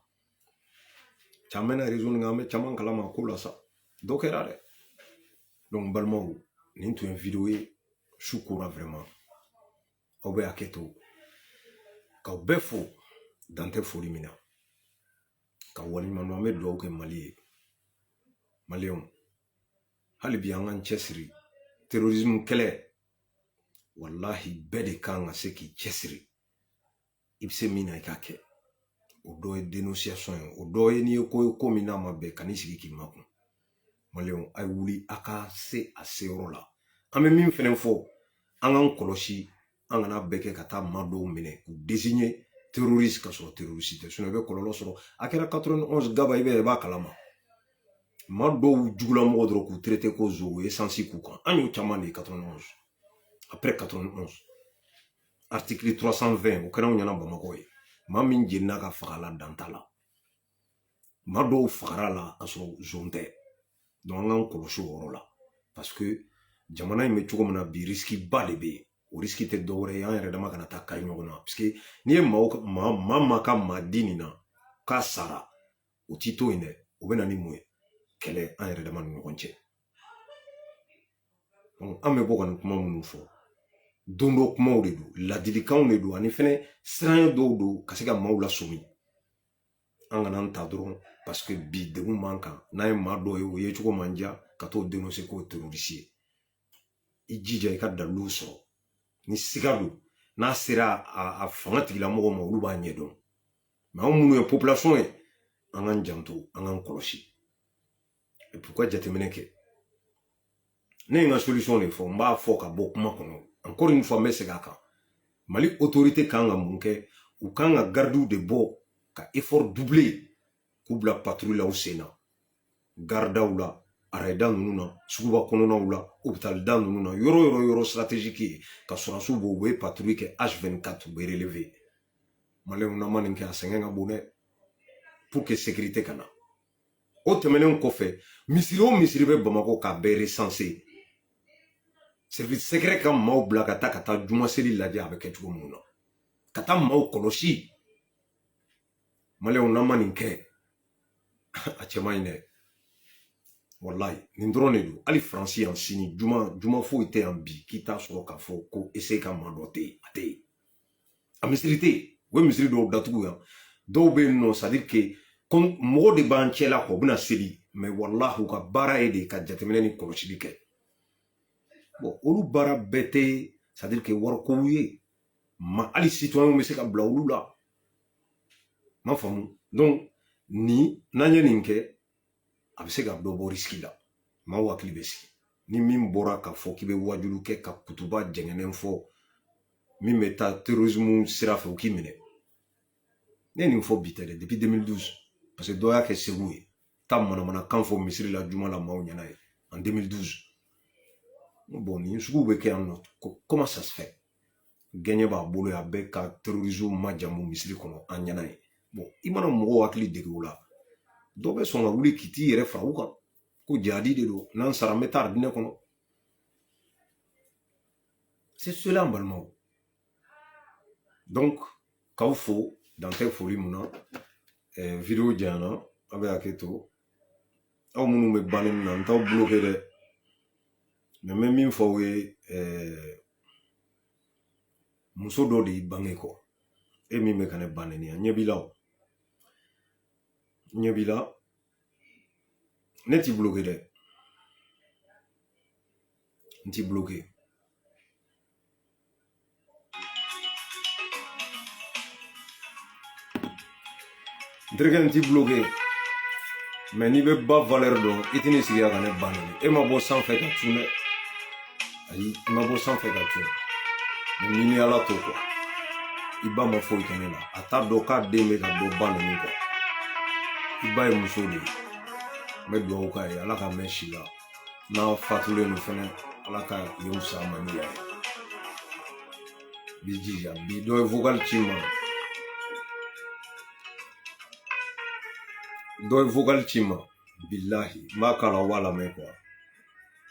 Chamena raison mais chaman kalama ko la sa. Donc era de. Donc balmo ni tu une vidéo shukura vraiment. Obe aketo. Ka befo dans tes folies mina. Ka wali manu me do ke mali. Malion. Hali bi an chesri. Terrorisme kele. Wallahi bede kanga se ki chesri. Ibse mina ikake. O do e dénonciation o do e ni ko mina mabe kanisi ki makun. Malion ay wuli aka se asero la. Ame min fenen fo an kolosi an gana beke kata mado mene ou désigner terroriste ka so terroriste so be kololo so akera 91 gaba ibe ba kalama mado jugula mo dro ku traiter ko zo essence ku kan an yo chama ni 91 après 91 article 320 o kana nyana bamako e ma min jenna ka fagala dantala mado fagala aso zonte donc an kolosi woro la parce que jamana ime chugo mona bi risque ba de be o risque te dore yan yere dama kana ta kay nyogona parce que ni e ma ka madini na ka sara o tito ine o bena ni moye kele an yere dama nyogonche donc ame bo kan kuma munu fo dondo kuma o de do ladilikan de do ani fene sran do kasika mawla somi an gana ta dron parce que bi de manka na e ma do o ye chugo manja ka to dénoncer ko terroriste ijija i ka dalu sɔrɔ ni siga do n'a sera a fanga tigilamɔgɔ ma olu b'a ɲɛdɔn mais anw minnu ye population ye an k'an janto an k'an kɔlɔsi et puis ka jateminɛ kɛ ne ye n ka solution de fɔ n b'a fɔ ka bɔ kuma kɔnɔ encore une fois n bɛ segin a kan Mali autorité kan ka mun kɛ u kan ka gardiw de bɔ ka effort doubler k'u bila patrouille la u sen na gardaw la arrêta nunu na suguba kɔnɔnaw la hôpital da nunu na yɔrɔ stratégique ye ka sɔrɔsiw b'o u bɛ patrouille kɛ H24 u bɛ relever maliyɛnw na ma nin kɛ a sɛgɛn ka bon dɛ pour que sécurité kana o tɛmɛnen kɔfɛ misiri o misiri bɛ Bamako k'a bɛɛ recenser service secret ka maaw bila ka taa juma seli lajɛ a bɛ kɛ cogo mun na ka taa maaw kɔlɔsi maliyɛnw na ma nin kɛ a cɛ man ɲi dɛ wallahi nin dɔrɔn de do hali faransi yan sini juma foyi tɛ yan bi k'i t'a sɔrɔ k'a fɔ ko ese ka maa dɔ tɛ yen a tɛ yen a misiri tɛ yen u bɛ misiri dɔw datugu yan dɔw bɛ yen nɔ c'est à dire que mɔgɔ de b'an cɛla kɔ u bɛna seli mais wallahi u ka baara ye de ka jateminɛ ni kɔlɔsili kɛ bon olu baara bɛɛ tɛ c'est à dire que warikow ye ma hali citoyen bɛ se ka bila olu la ma faamu donc ni n'an ye nin kɛ a bɛ se ka dɔ bɔ risque la maaw hakili bɛ sigi ni min bɔra k'a fɔ k'i bɛ wajulu kɛ ka kutuba jɛngɛnen fɔ min bɛ taa terrorisme sira fɛ u k'i minɛ ne ye nin fɔ bi tɛ dɛ depuis 2012 parce que dɔ y'a kɛ Segu ye taa manamanakan fɔ misiri la juma la maaw ɲɛna ye en 2012 bon nin suguw bɛ kɛ yan nɔ comment ça se fait gɛɲɛ b'a bolo a bɛ ka terrorisme majamu misiri kɔnɔ an ɲɛna ye bon i mana mɔgɔw hakili dege o la dɔ bɛ sɔn ka wuli k'i t'i yɛrɛ fara u kan ko jadi de do n'an sara n bɛ taa dinɛ kɔnɔ c'est cela an balimaw donc k'aw fo dan tɛ foli mun na vidéo janyana a bɛ hakɛ to aw minnu bɛ banni na n t'aw bloqué dɛ mais n bɛ min fɔ aw ye muso dɔ de y'i bange kɔ e min bɛ ka ne ban nin ya ɲɛ b'i la o ɲɛ b'i la ne t'i bloqué dɛ n t'i bloqué n terikɛ n t'i bloqué mais n'i bɛ ba valeur dɔn i tɛ ne sigiya ka ne ban nin e ma bɔ sanfɛ ka tun dɛ ayi i ma bɔ sanfɛ ka tun mais n'i ni ala to quoi i ba ma foyi kɛ ne la a t'a dɔn k'a den bɛ ka bɔ ba ninnu kɔ i ba ye muso de ye n bɛ dugawu k'a ye ala ka mɛn si la n'a fatulen don fɛnɛ ala ka ye wusa ma n'u y'a ye bi jija bi dɔ ye vocal ci ma dɔ ye vocal ci ma billahi n b'a k'a la o b'a lamɛn quoi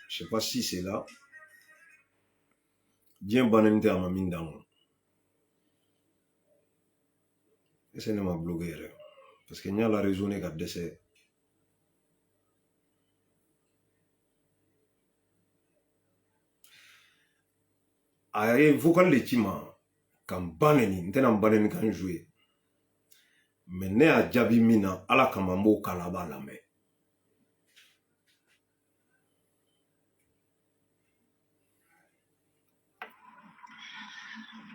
je sais pas si c'est là diɲɛ bannen tɛ a ma min d'an ma ese ne ma bloqué yɛrɛ parce que n y'a la raisonner ka dɛsɛ. A ye vocal de ci ma ka n ba neni n tɛna n ba neni ka n jouer mais ne y'a jaabi min na ala kama n b'o kala a b'a lamɛn.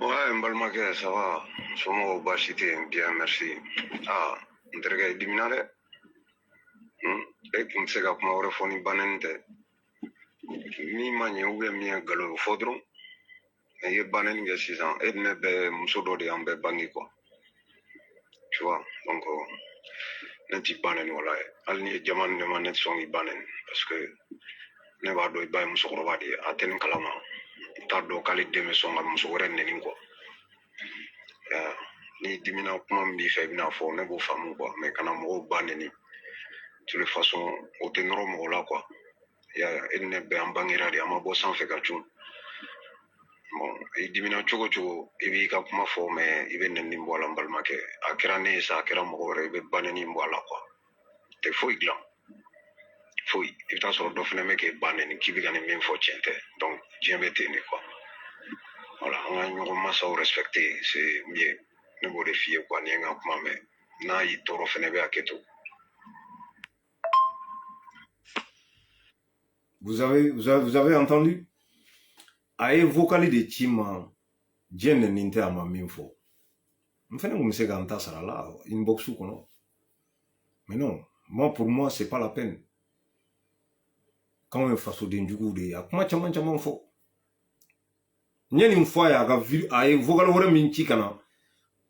Ouais, n balimakɛ ça va somɔgɔw baasi tɛ yen bien merci. N terikɛ dimina dɛ e tun tɛ se ka kuma wɛrɛ fɔ ni banɛni tɛ min ma ɲɛ ou bien min ye nkalon ye fɔ dɔrɔn i ye banɛni kɛ sisan e ni ne bɛɛ muso dɔ de y'an bɛɛ bange quoi tu vois donc ne t'i banɛni o la hali ni ye jama ni ne ma ne tɛ sɔn k'i banɛni parce que ne b'a dɔn i ba ye musokɔrɔba de ye a tɛ nin kalama n t'a dɔn k'ale den bɛ sɔn ka muso wɛrɛ neni quoi ni dimina kuma min b'i fɛ i bɛna fɔ ne b'o faamu quoi mais kana mɔgɔw ba neni de toute façon o tɛ nɔrɔ mɔgɔ la quoi e ni ne bɛɛ an bangera de an ma bɔ sanfɛ ka cun bon i dimina cogo cogo i b'i ka kuma fɔ mais i bɛ nɛni bɔ a la n balimakɛ a kɛra ne ye sa a kɛra mɔgɔ wɛrɛ i bɛ banɛni bɔ a la quoi tɛ foyi dilan foyi i bɛ taa sɔrɔ dɔ fana bɛ k'e ba nɛni k'i bɛ ka nin min fɔ tiɲɛ tɛ donc diɲɛ bɛ ten de quoi voilà an ka ɲɔgɔn masaw respecter c'est mieux ne b'o de f'i ye quoi ni ye n ka kuma mɛn n'a y'i tɔɔrɔ fana bɛ hakɛ to. Vous avez entendu? A ye vocal de ci ma diɲɛ nɛni tɛ a ma min fɔ n fana kun bɛ se ka n ta sara la inbox kɔnɔ mais non moi pour moi c'est pas la peine k'anw ye fasoden juguw de ye a kuma caman caman fɔ n ye nin fɔ a ye vocal wɛrɛ min ci ka na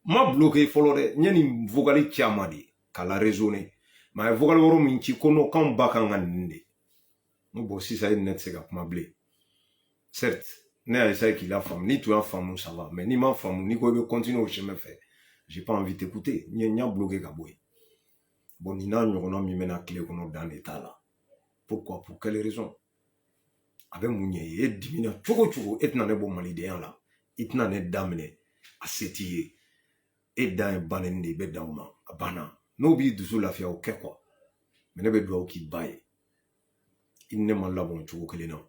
ma bloqué fɔlɔ dɛ n ye nin vocal ci a ma de k'a la raisonner mais a ye vocal wɛrɛ min ci ko non k'anw ba kan ka nin de n bon sisan e ni ne tɛ se ka kuma bilen certes ne y'a essayé k'i la faamu ni tu y'a faamu ça va mais n'i m'a faamu n'i ko i bɛ continuer au chemin fɛ j'ai pas envie d'écouter n y'a bloqué ka bɔ yen bon nin n'a ɲɔgɔnna min bɛna tile kɔnɔ dan de t'a la pourquoi pour quelle raison a bɛ mun ɲɛ ye e dimina cogo cogo e tɛna ne bɔ malidenya la i tɛna ne daminɛ a se t'i ye e dan ye banɛni de i bɛ dan o ma a banna n'o b'i dusu lafiya o kɛ quoi mais ne bɛ dugawu k'i ba ye i ni ne ma labɔn cogo kelen na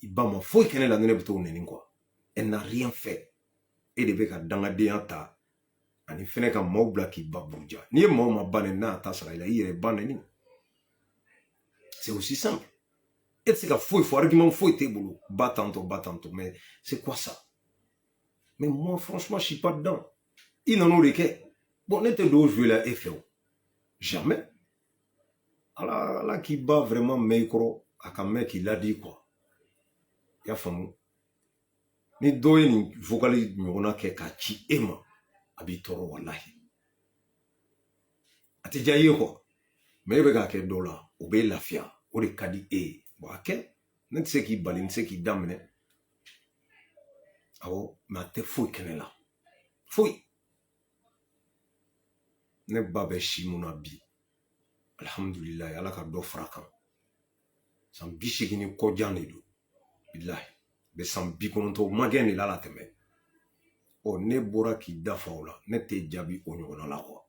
i ba ma foyi kɛ ne la ni ne bɛ t'o nɛni quoi elle n'a rien fait e de bɛ ka dangadenya ta ani fɛnɛ ka maaw bila k'i ba buruja n'i ye maaw ma ba nɛni n'a y'a ta sara i la i yɛrɛ ba nɛni c'est aussi simple e tɛ se ka foyi fɔ argument foyi t'e bolo ba tantôt mais c'est quoi ça mais moi franchement je suis pas dedans i nan'o de kɛ bon ne tɛ don o jouer la e fɛ o jamais ala k'i ba vraiment mɛn i kɔrɔ a ka mɛn k'i ladi quoi i y'a faamu ni dɔ ye nin vocal ɲɔgɔnna kɛ k'a ci e ma a b'i tɔɔrɔ walahi a tɛ diya i ye quoi mais e bɛ k'a kɛ dɔw la o bɛ lafiya o de ka di e ye bon a kɛ ne tɛ se k'i bali n tɛ se k'i daminɛ awɔ mais a tɛ foyi kɛ ne la foyi ne ba bɛ si mun na bi alhamdulilayi ala ka dɔ fara kan san 80 ni kɔjan de don bilahi bɛ san 90 magɛn de la la tɛmɛ ne bɔra k'i dafa o la ne tɛ jaabi o ɲɔgɔnna la quoi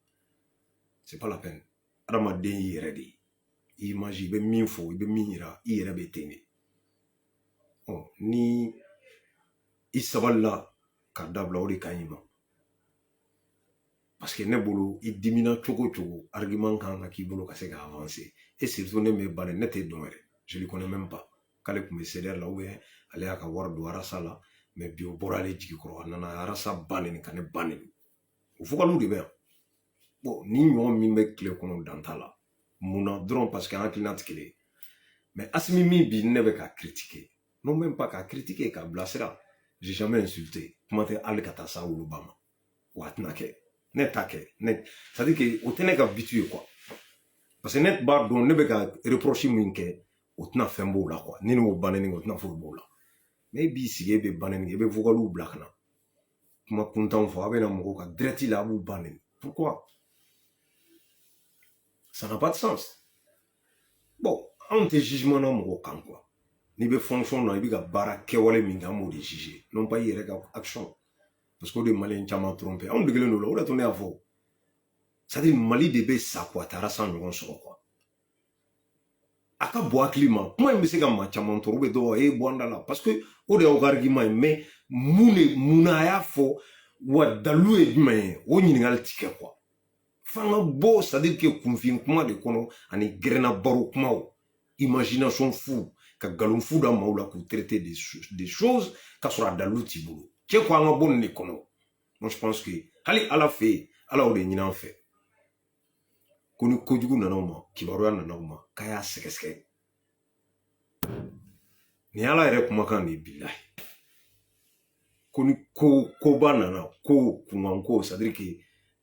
c'est pas la peine adamaden y'i yɛrɛ de ye i image i bɛ min fɔ i bɛ min yira i yɛrɛ bɛ ten de ni i sabalila ka dabila o de ka ɲi ma parce que ne bolo i dimina cogo cogo argument kan ka k'i bolo ka se ka avancer et surtout ne bɛ ba ne tɛ dɔn yɛrɛ je le connais même pas k'ale tun bɛ CDR la ou bien ale y'a ka wari don arasa la mais bi o bɔra ale jigi kɔrɔ a nana arasa ba nɛni ka ne ba nɛni o vocaliw de bɛ yan bon ni ɲɔgɔn min bɛ tile kɔnɔ dan t'a la mun na dɔrɔn parce que an hakilina tɛ kelen ye mais Asimi min bi ne bɛ ka critiquer non même pas ka critiquer ka bilasira j'ai jamais insulté kuma tɛ hali ka taa s'a woloba ma wa a tɛna kɛ ne t'a kɛ c'est à dire que o tɛ ne ka bitu ye quoi parce que ne b'a dɔn ne bɛ ka reproche min kɛ o tɛna fɛn b'o la quoi ni ne y'o banɛni kɛ o tɛna foyi b'o la mais e b'i sigi e bɛ banɛni kɛ e bɛ vocaliw bila ka na kuma kuntanw fɔ a bɛ na mɔgɔw ka direct la a b'u banɛni pourquoi ça n'a pas de sens bon anw tɛ jugement na mɔgɔw kan quoi n'i bɛ fonction na i bɛ ka baara kɛwale min kɛ an b'o de juger non pas i yɛrɛ ka action parce que les Maliens ont trompé. On dit que nous on a tourné à faux. C'est-à-dire Mali de sa quoi, t'as raison nous on quoi. Aka bois climat. Moi je sais que ma chaman trompé do e boandala parce que au de argument mais munaya fo wa dalu e mais o nyingal tike quoi. Fanga bo c'est-à-dire que confin kuma de kono ani grena baro kuma imagination fou ka galon fou da maula pour traiter des choses ka sura dalu tibulu. Che quoi nga bon ne kono. Moi je pense que hali ala fait ala o de nyina fait. Koni kojugu nanoma kibaruya nanoma kaya sekeske ni ala ere kumakan ni billahi koni ko banana ko kumanko c'est-à-dire que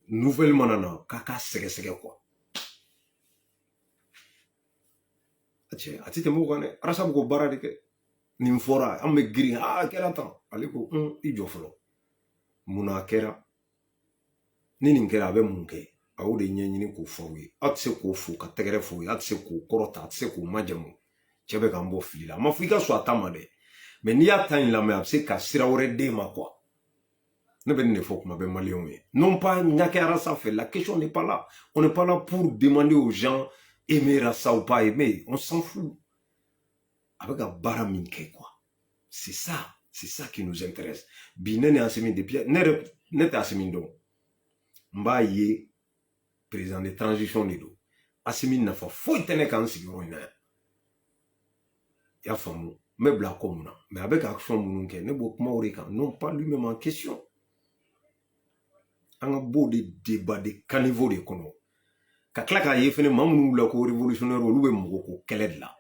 nouvelle manana kaka sekeske quoi atite mo gane arasabu ko barade ke ni mfora amme gri kera tan aliko i joflo muna kera nini kera be munke awo de nyanyini ko fawye atse ko fu ka tegere fu atse ko korota atse ko majamu chebe kan bo filila mafika so atama de mais ni atan la me abse ka sirawre de ma quoi ne ben ne faut que ma be malien non pas nyake arasa fait la question n'est pas là on n'est pas là pour demander aux gens aimer ça ou pas aimer on s'en fout avec un baraminke quoi c'est ça qui nous intéresse binene asemi de pierre ne ta asemi donc mbaye président de transition de do asimi na fa foi tene kan sigiro ina ya famu me bla komuna mais avec action mununke ne bo kuma ori kan non pas lui-même en question anga bo de débat de caniveau de kono ka klaka yefene mamunu la ko révolutionnaire olu be moko ko keled la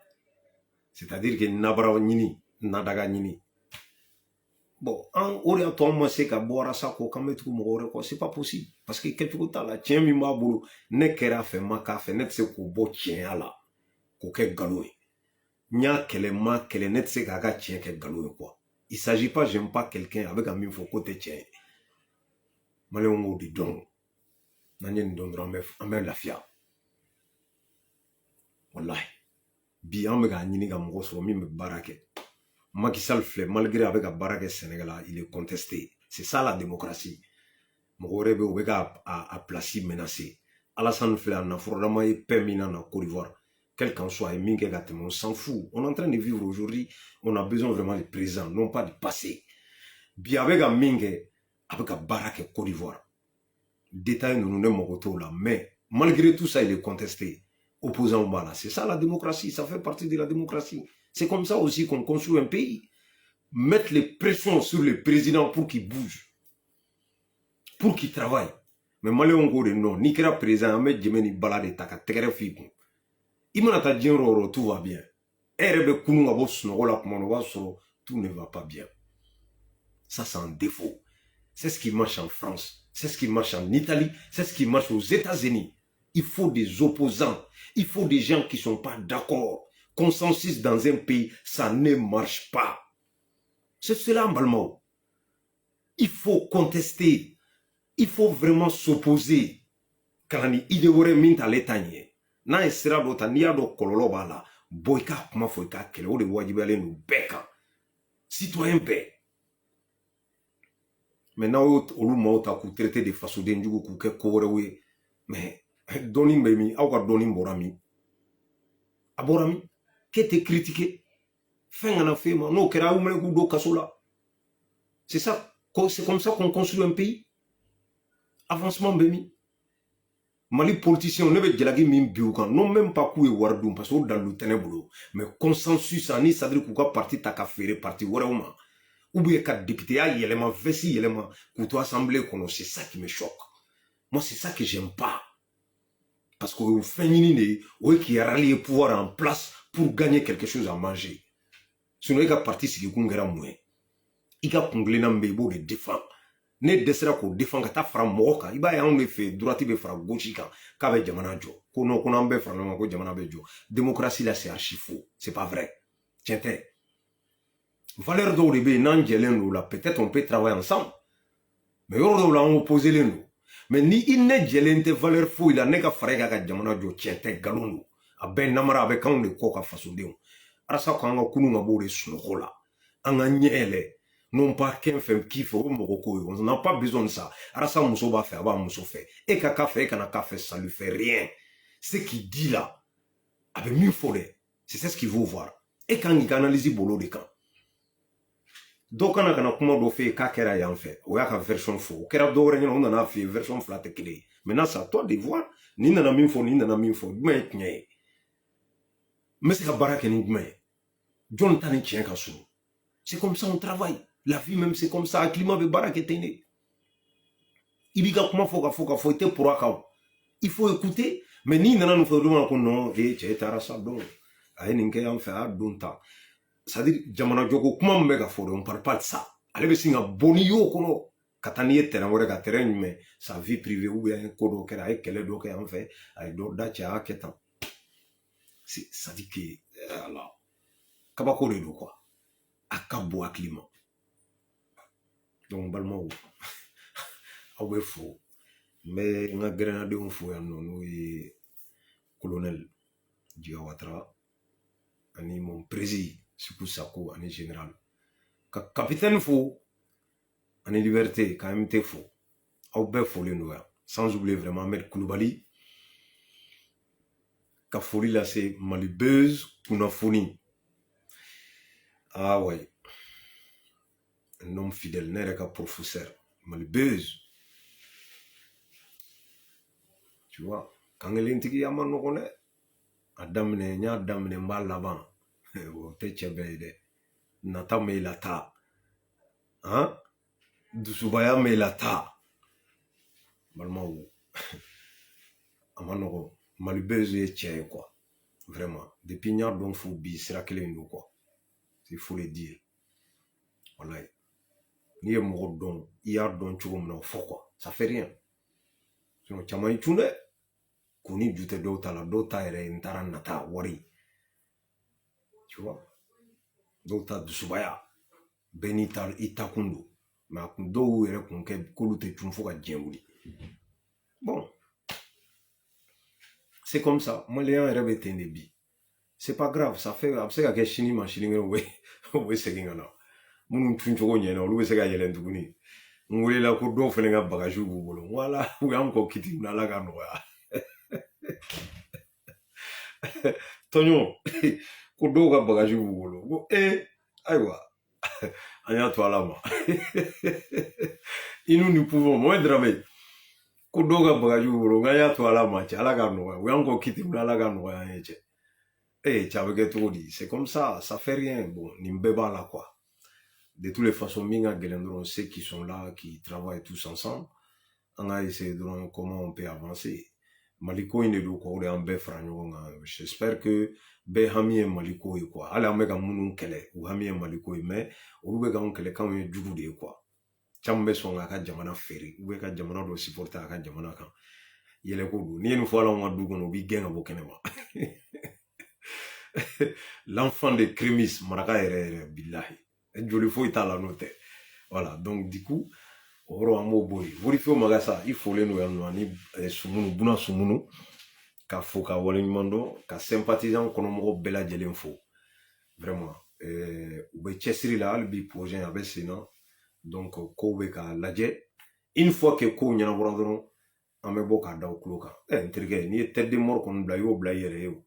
c'est-à-dire que nabara nyini nadaga nyini bon on aurait attendu c'est qu'à boire ça ko kametu mo ko c'est pas possible parce que quelque chose là tient mi ma bolo ne kera fait ma ka fait net c'est ko bo tient là ko ke galoé nya kele ma kele net c'est ka tient ke galoé quoi il s'agit pas j'aime pas quelqu'un avec un mille faut côté tient malongo di don nanyen don ramef amel la fia wallahi bi am ga nyini ga mo so mi me barake Macky Sall fait malgré avec la baraque Sénégal, il est contesté. C'est ça la démocratie. Mogorebe obega a placé menacé. Alassane fait un affrontement et permanent en Côte d'Ivoire. Quel qu'en soit, on s'en fout. On est en train de vivre aujourd'hui. On a besoin vraiment du présent, non pas du passé. Bien avec un mingue, avec la baraque Côte d'Ivoire. Détail nous nous mogoto là, mais malgré tout ça, il est contesté. Opposant au mal. C'est ça la démocratie. Ça fait partie de la démocratie. C'est comme ça aussi qu'on construit un pays. Mettre les pressions sur le président pour qu'il bouge. Pour qu'il travaille. Mais malheureusement, on dit non. Ni kera président, mais Jemeni balade taka tegere fiku. Imanata djenro tout va bien. Erebe kununga boss no la kumanowa soro, tout ne va pas bien. Ça c'est un défaut. C'est ce qui marche en France. C'est ce qui marche en Italie. C'est ce qui marche aux États-Unis. Il faut des opposants. Il faut des gens qui sont pas d'accord. Consensus dans un pays, ça ne marche pas. C'est cela, Mbalmao. Il faut contester. Il faut vraiment s'opposer. Kalani idewore minta letanye. Na esira do tania do kololo bala. Boyka kuma foika kele o de wajibale no beka. Citoyen paix. Maintenant, olu mauta ku traiter de façon denjugu ku ke korewe. Mais doni mbemi, awka doni mborami. Aborami. Qui était critiqué, c'est ça, c'est comme ça qu'on construit un pays. Avancement béni. Mali politicien, on ne veut pas dire non même pas coué wardou parce que dans le ténèbre, mais consensus ani c'est-à-dire qu'on parti ta café parti warauma ou bien quatre députés a élément vessi élément que toi assemblée qu'on c'est ça qui me choque. Moi c'est ça que j'aime pas. Parce que vous faites une qui a rallié pouvoir en place pour gagner quelque chose à manger. Sinon, il y a parti qui est moins. Il y a conglé dans le de défendre. Ne desera ko défendre ta fra moka. Il y a un effet droite be fra gauche ka jamana jo. Kono kono ambe fra no ko jamana be jo. Démocratie là c'est archi faux. C'est pas vrai. Tiens. Valeur de l'ebe nan jelen là peut-être on peut travailler ensemble. Mais on là on opposé les nous. Mais ni il ne jelente valeur fou il a neka frega ka jamana jo tiente galonu a ben namara avec on de koka faso de arasa ko anga kunu ngabo de sunola anga nyele non pas qu'un fait qui fait on n'a pas besoin de ça. Arasa muso va faire, va muso fait. Et kaka fait, kana fait, ça lui fait rien. Ce qu'il dit là, avec mieux follet, c'est ce qu'il veut voir. Et quand il analyse bolo de camp. Donc on a kuma do fait kakera yan fait. Ou y'a version faux. Kera do rien on en a fait version flat clé. Maintenant c'est à toi de voir. Ni nana min fo, ni nana min fo. Mais c'est ka baraka ni mais. John tani tient ka sou. C'est comme ça on travaille. La vie même c'est comme ça. Le climat de baraka est né. Il y a comment faut être pour account. Il faut écouter. Mais ni nana nous faut dire qu'on non. Et tu es arasa donc. Aïe n'inke en fait à donta. C'est-à-dire, jamana jogo kuma mega foro, on parle pas de ça. Allez, c'est un bonio kono. Kataniye terrain wore ka terrain mais sa vie privée ou bien kodo kera ay kele do en fait ay do da cha ketan. C'est ça dit que alors kabako de do quoi. Akabo climat. Donc balmo awe fo. Mais nga grenade on fo ya non oui colonel Diawatra ani mon président Suku Sako ani général. Capitaine fou, en liberté, quand même t'es fou. Au bel folie noir. Sans oublier vraiment Ahmed Koulibaly. Ka folie là c'est Malibeuse Kounafoni. Ah ouais. Un homme fidèle, n'est qu'un professeur. Malibeuse. Tu vois, quand elle est yaman no connaît. Adamne, nya adamne mal là-bas. Te chebede. Nata me lata. Hein? Dusubaya me lata. Balma ou. Amanogo. Malibeze et tchè quoi. Vraiment. Depuis n'y a donc fou bi sera que nous quoi. Il faut le dire. Voilà. Ni est mort donc. Il y a donc tu comme non faux quoi. Ça fait rien. Sinon tu m'as dit kuni jute dota la dota ere intara nata wari. Tu vois? Dota dusubaya. Benita itakundu. Mais akundo ere kunke kulute chumfuka djemuli. Bon. C'est comme ça. Moi, les gens rêvent de bi. C'est pas grave. Ça fait. Après, il y a chini machine. Oui, c'est qu'il y en a. Mon tuncho n'y a. Lui, c'est qu'il y a l'enduguni. On voulait la cour d'eau faire un bagage au boulot. Voilà. Oui, encore quitter une alaga noire. Tonyo. Cour d'eau a bagage au boulot. Eh. Aïwa. Anya toi là-bas. Et nous pouvons moins dramer. Kudoga bagaju bro ngaya to ala machi ala ga no we anko kiti ala ga no ya eche chaveke to di c'est comme ça fait rien bon ni mbeba là quoi de toutes les façons minga gelendron ceux qui sont là qui travaillent tous ensemble on a essayé de voir comment on peut avancer maliko ine do ko en be franyo j'espère que be hami maliko quoi ala mega munun kele ou hami maliko mais ou be ga on kele kan yo jugu de quoi chambe songa ka jamana feri ube ka jamana do supporter ka jamana kan yele ko do ni en fois la on du gono bi genga bo kenema l'enfant de Crémis maraka ere billahi et joli fo itala note voilà donc du coup oro amo boy vorifier magasa il faut le no yanno ni sumunu buna sumunu ka fo ka wala nyundo ka sympathisant kono mo bela jelen fo vraiment ube chesiri la albi projet avec sinon. Donc, Koweka Ladje, une fois que Kow n'y en a pas d'on, on me boka da okloka. Intrigué, ni tête de mort qu'on blayo blayo.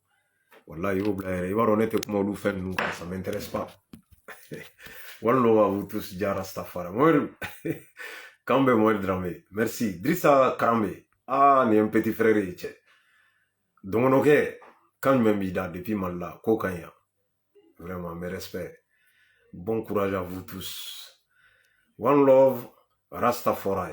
Voilà, yo blayo. Il va renaître comme on nous fait, nous, ça m'intéresse pas. Wallah, vous tous, Jara Stafara. Moi, quand même, moi, dramé. Merci. Drissa Karambe. Ah, ni un petit frère, donc, ok, quand même, il a depuis mal là, Kokanya. Vraiment, mes respects. Bon courage à vous tous. One love, Rastafari.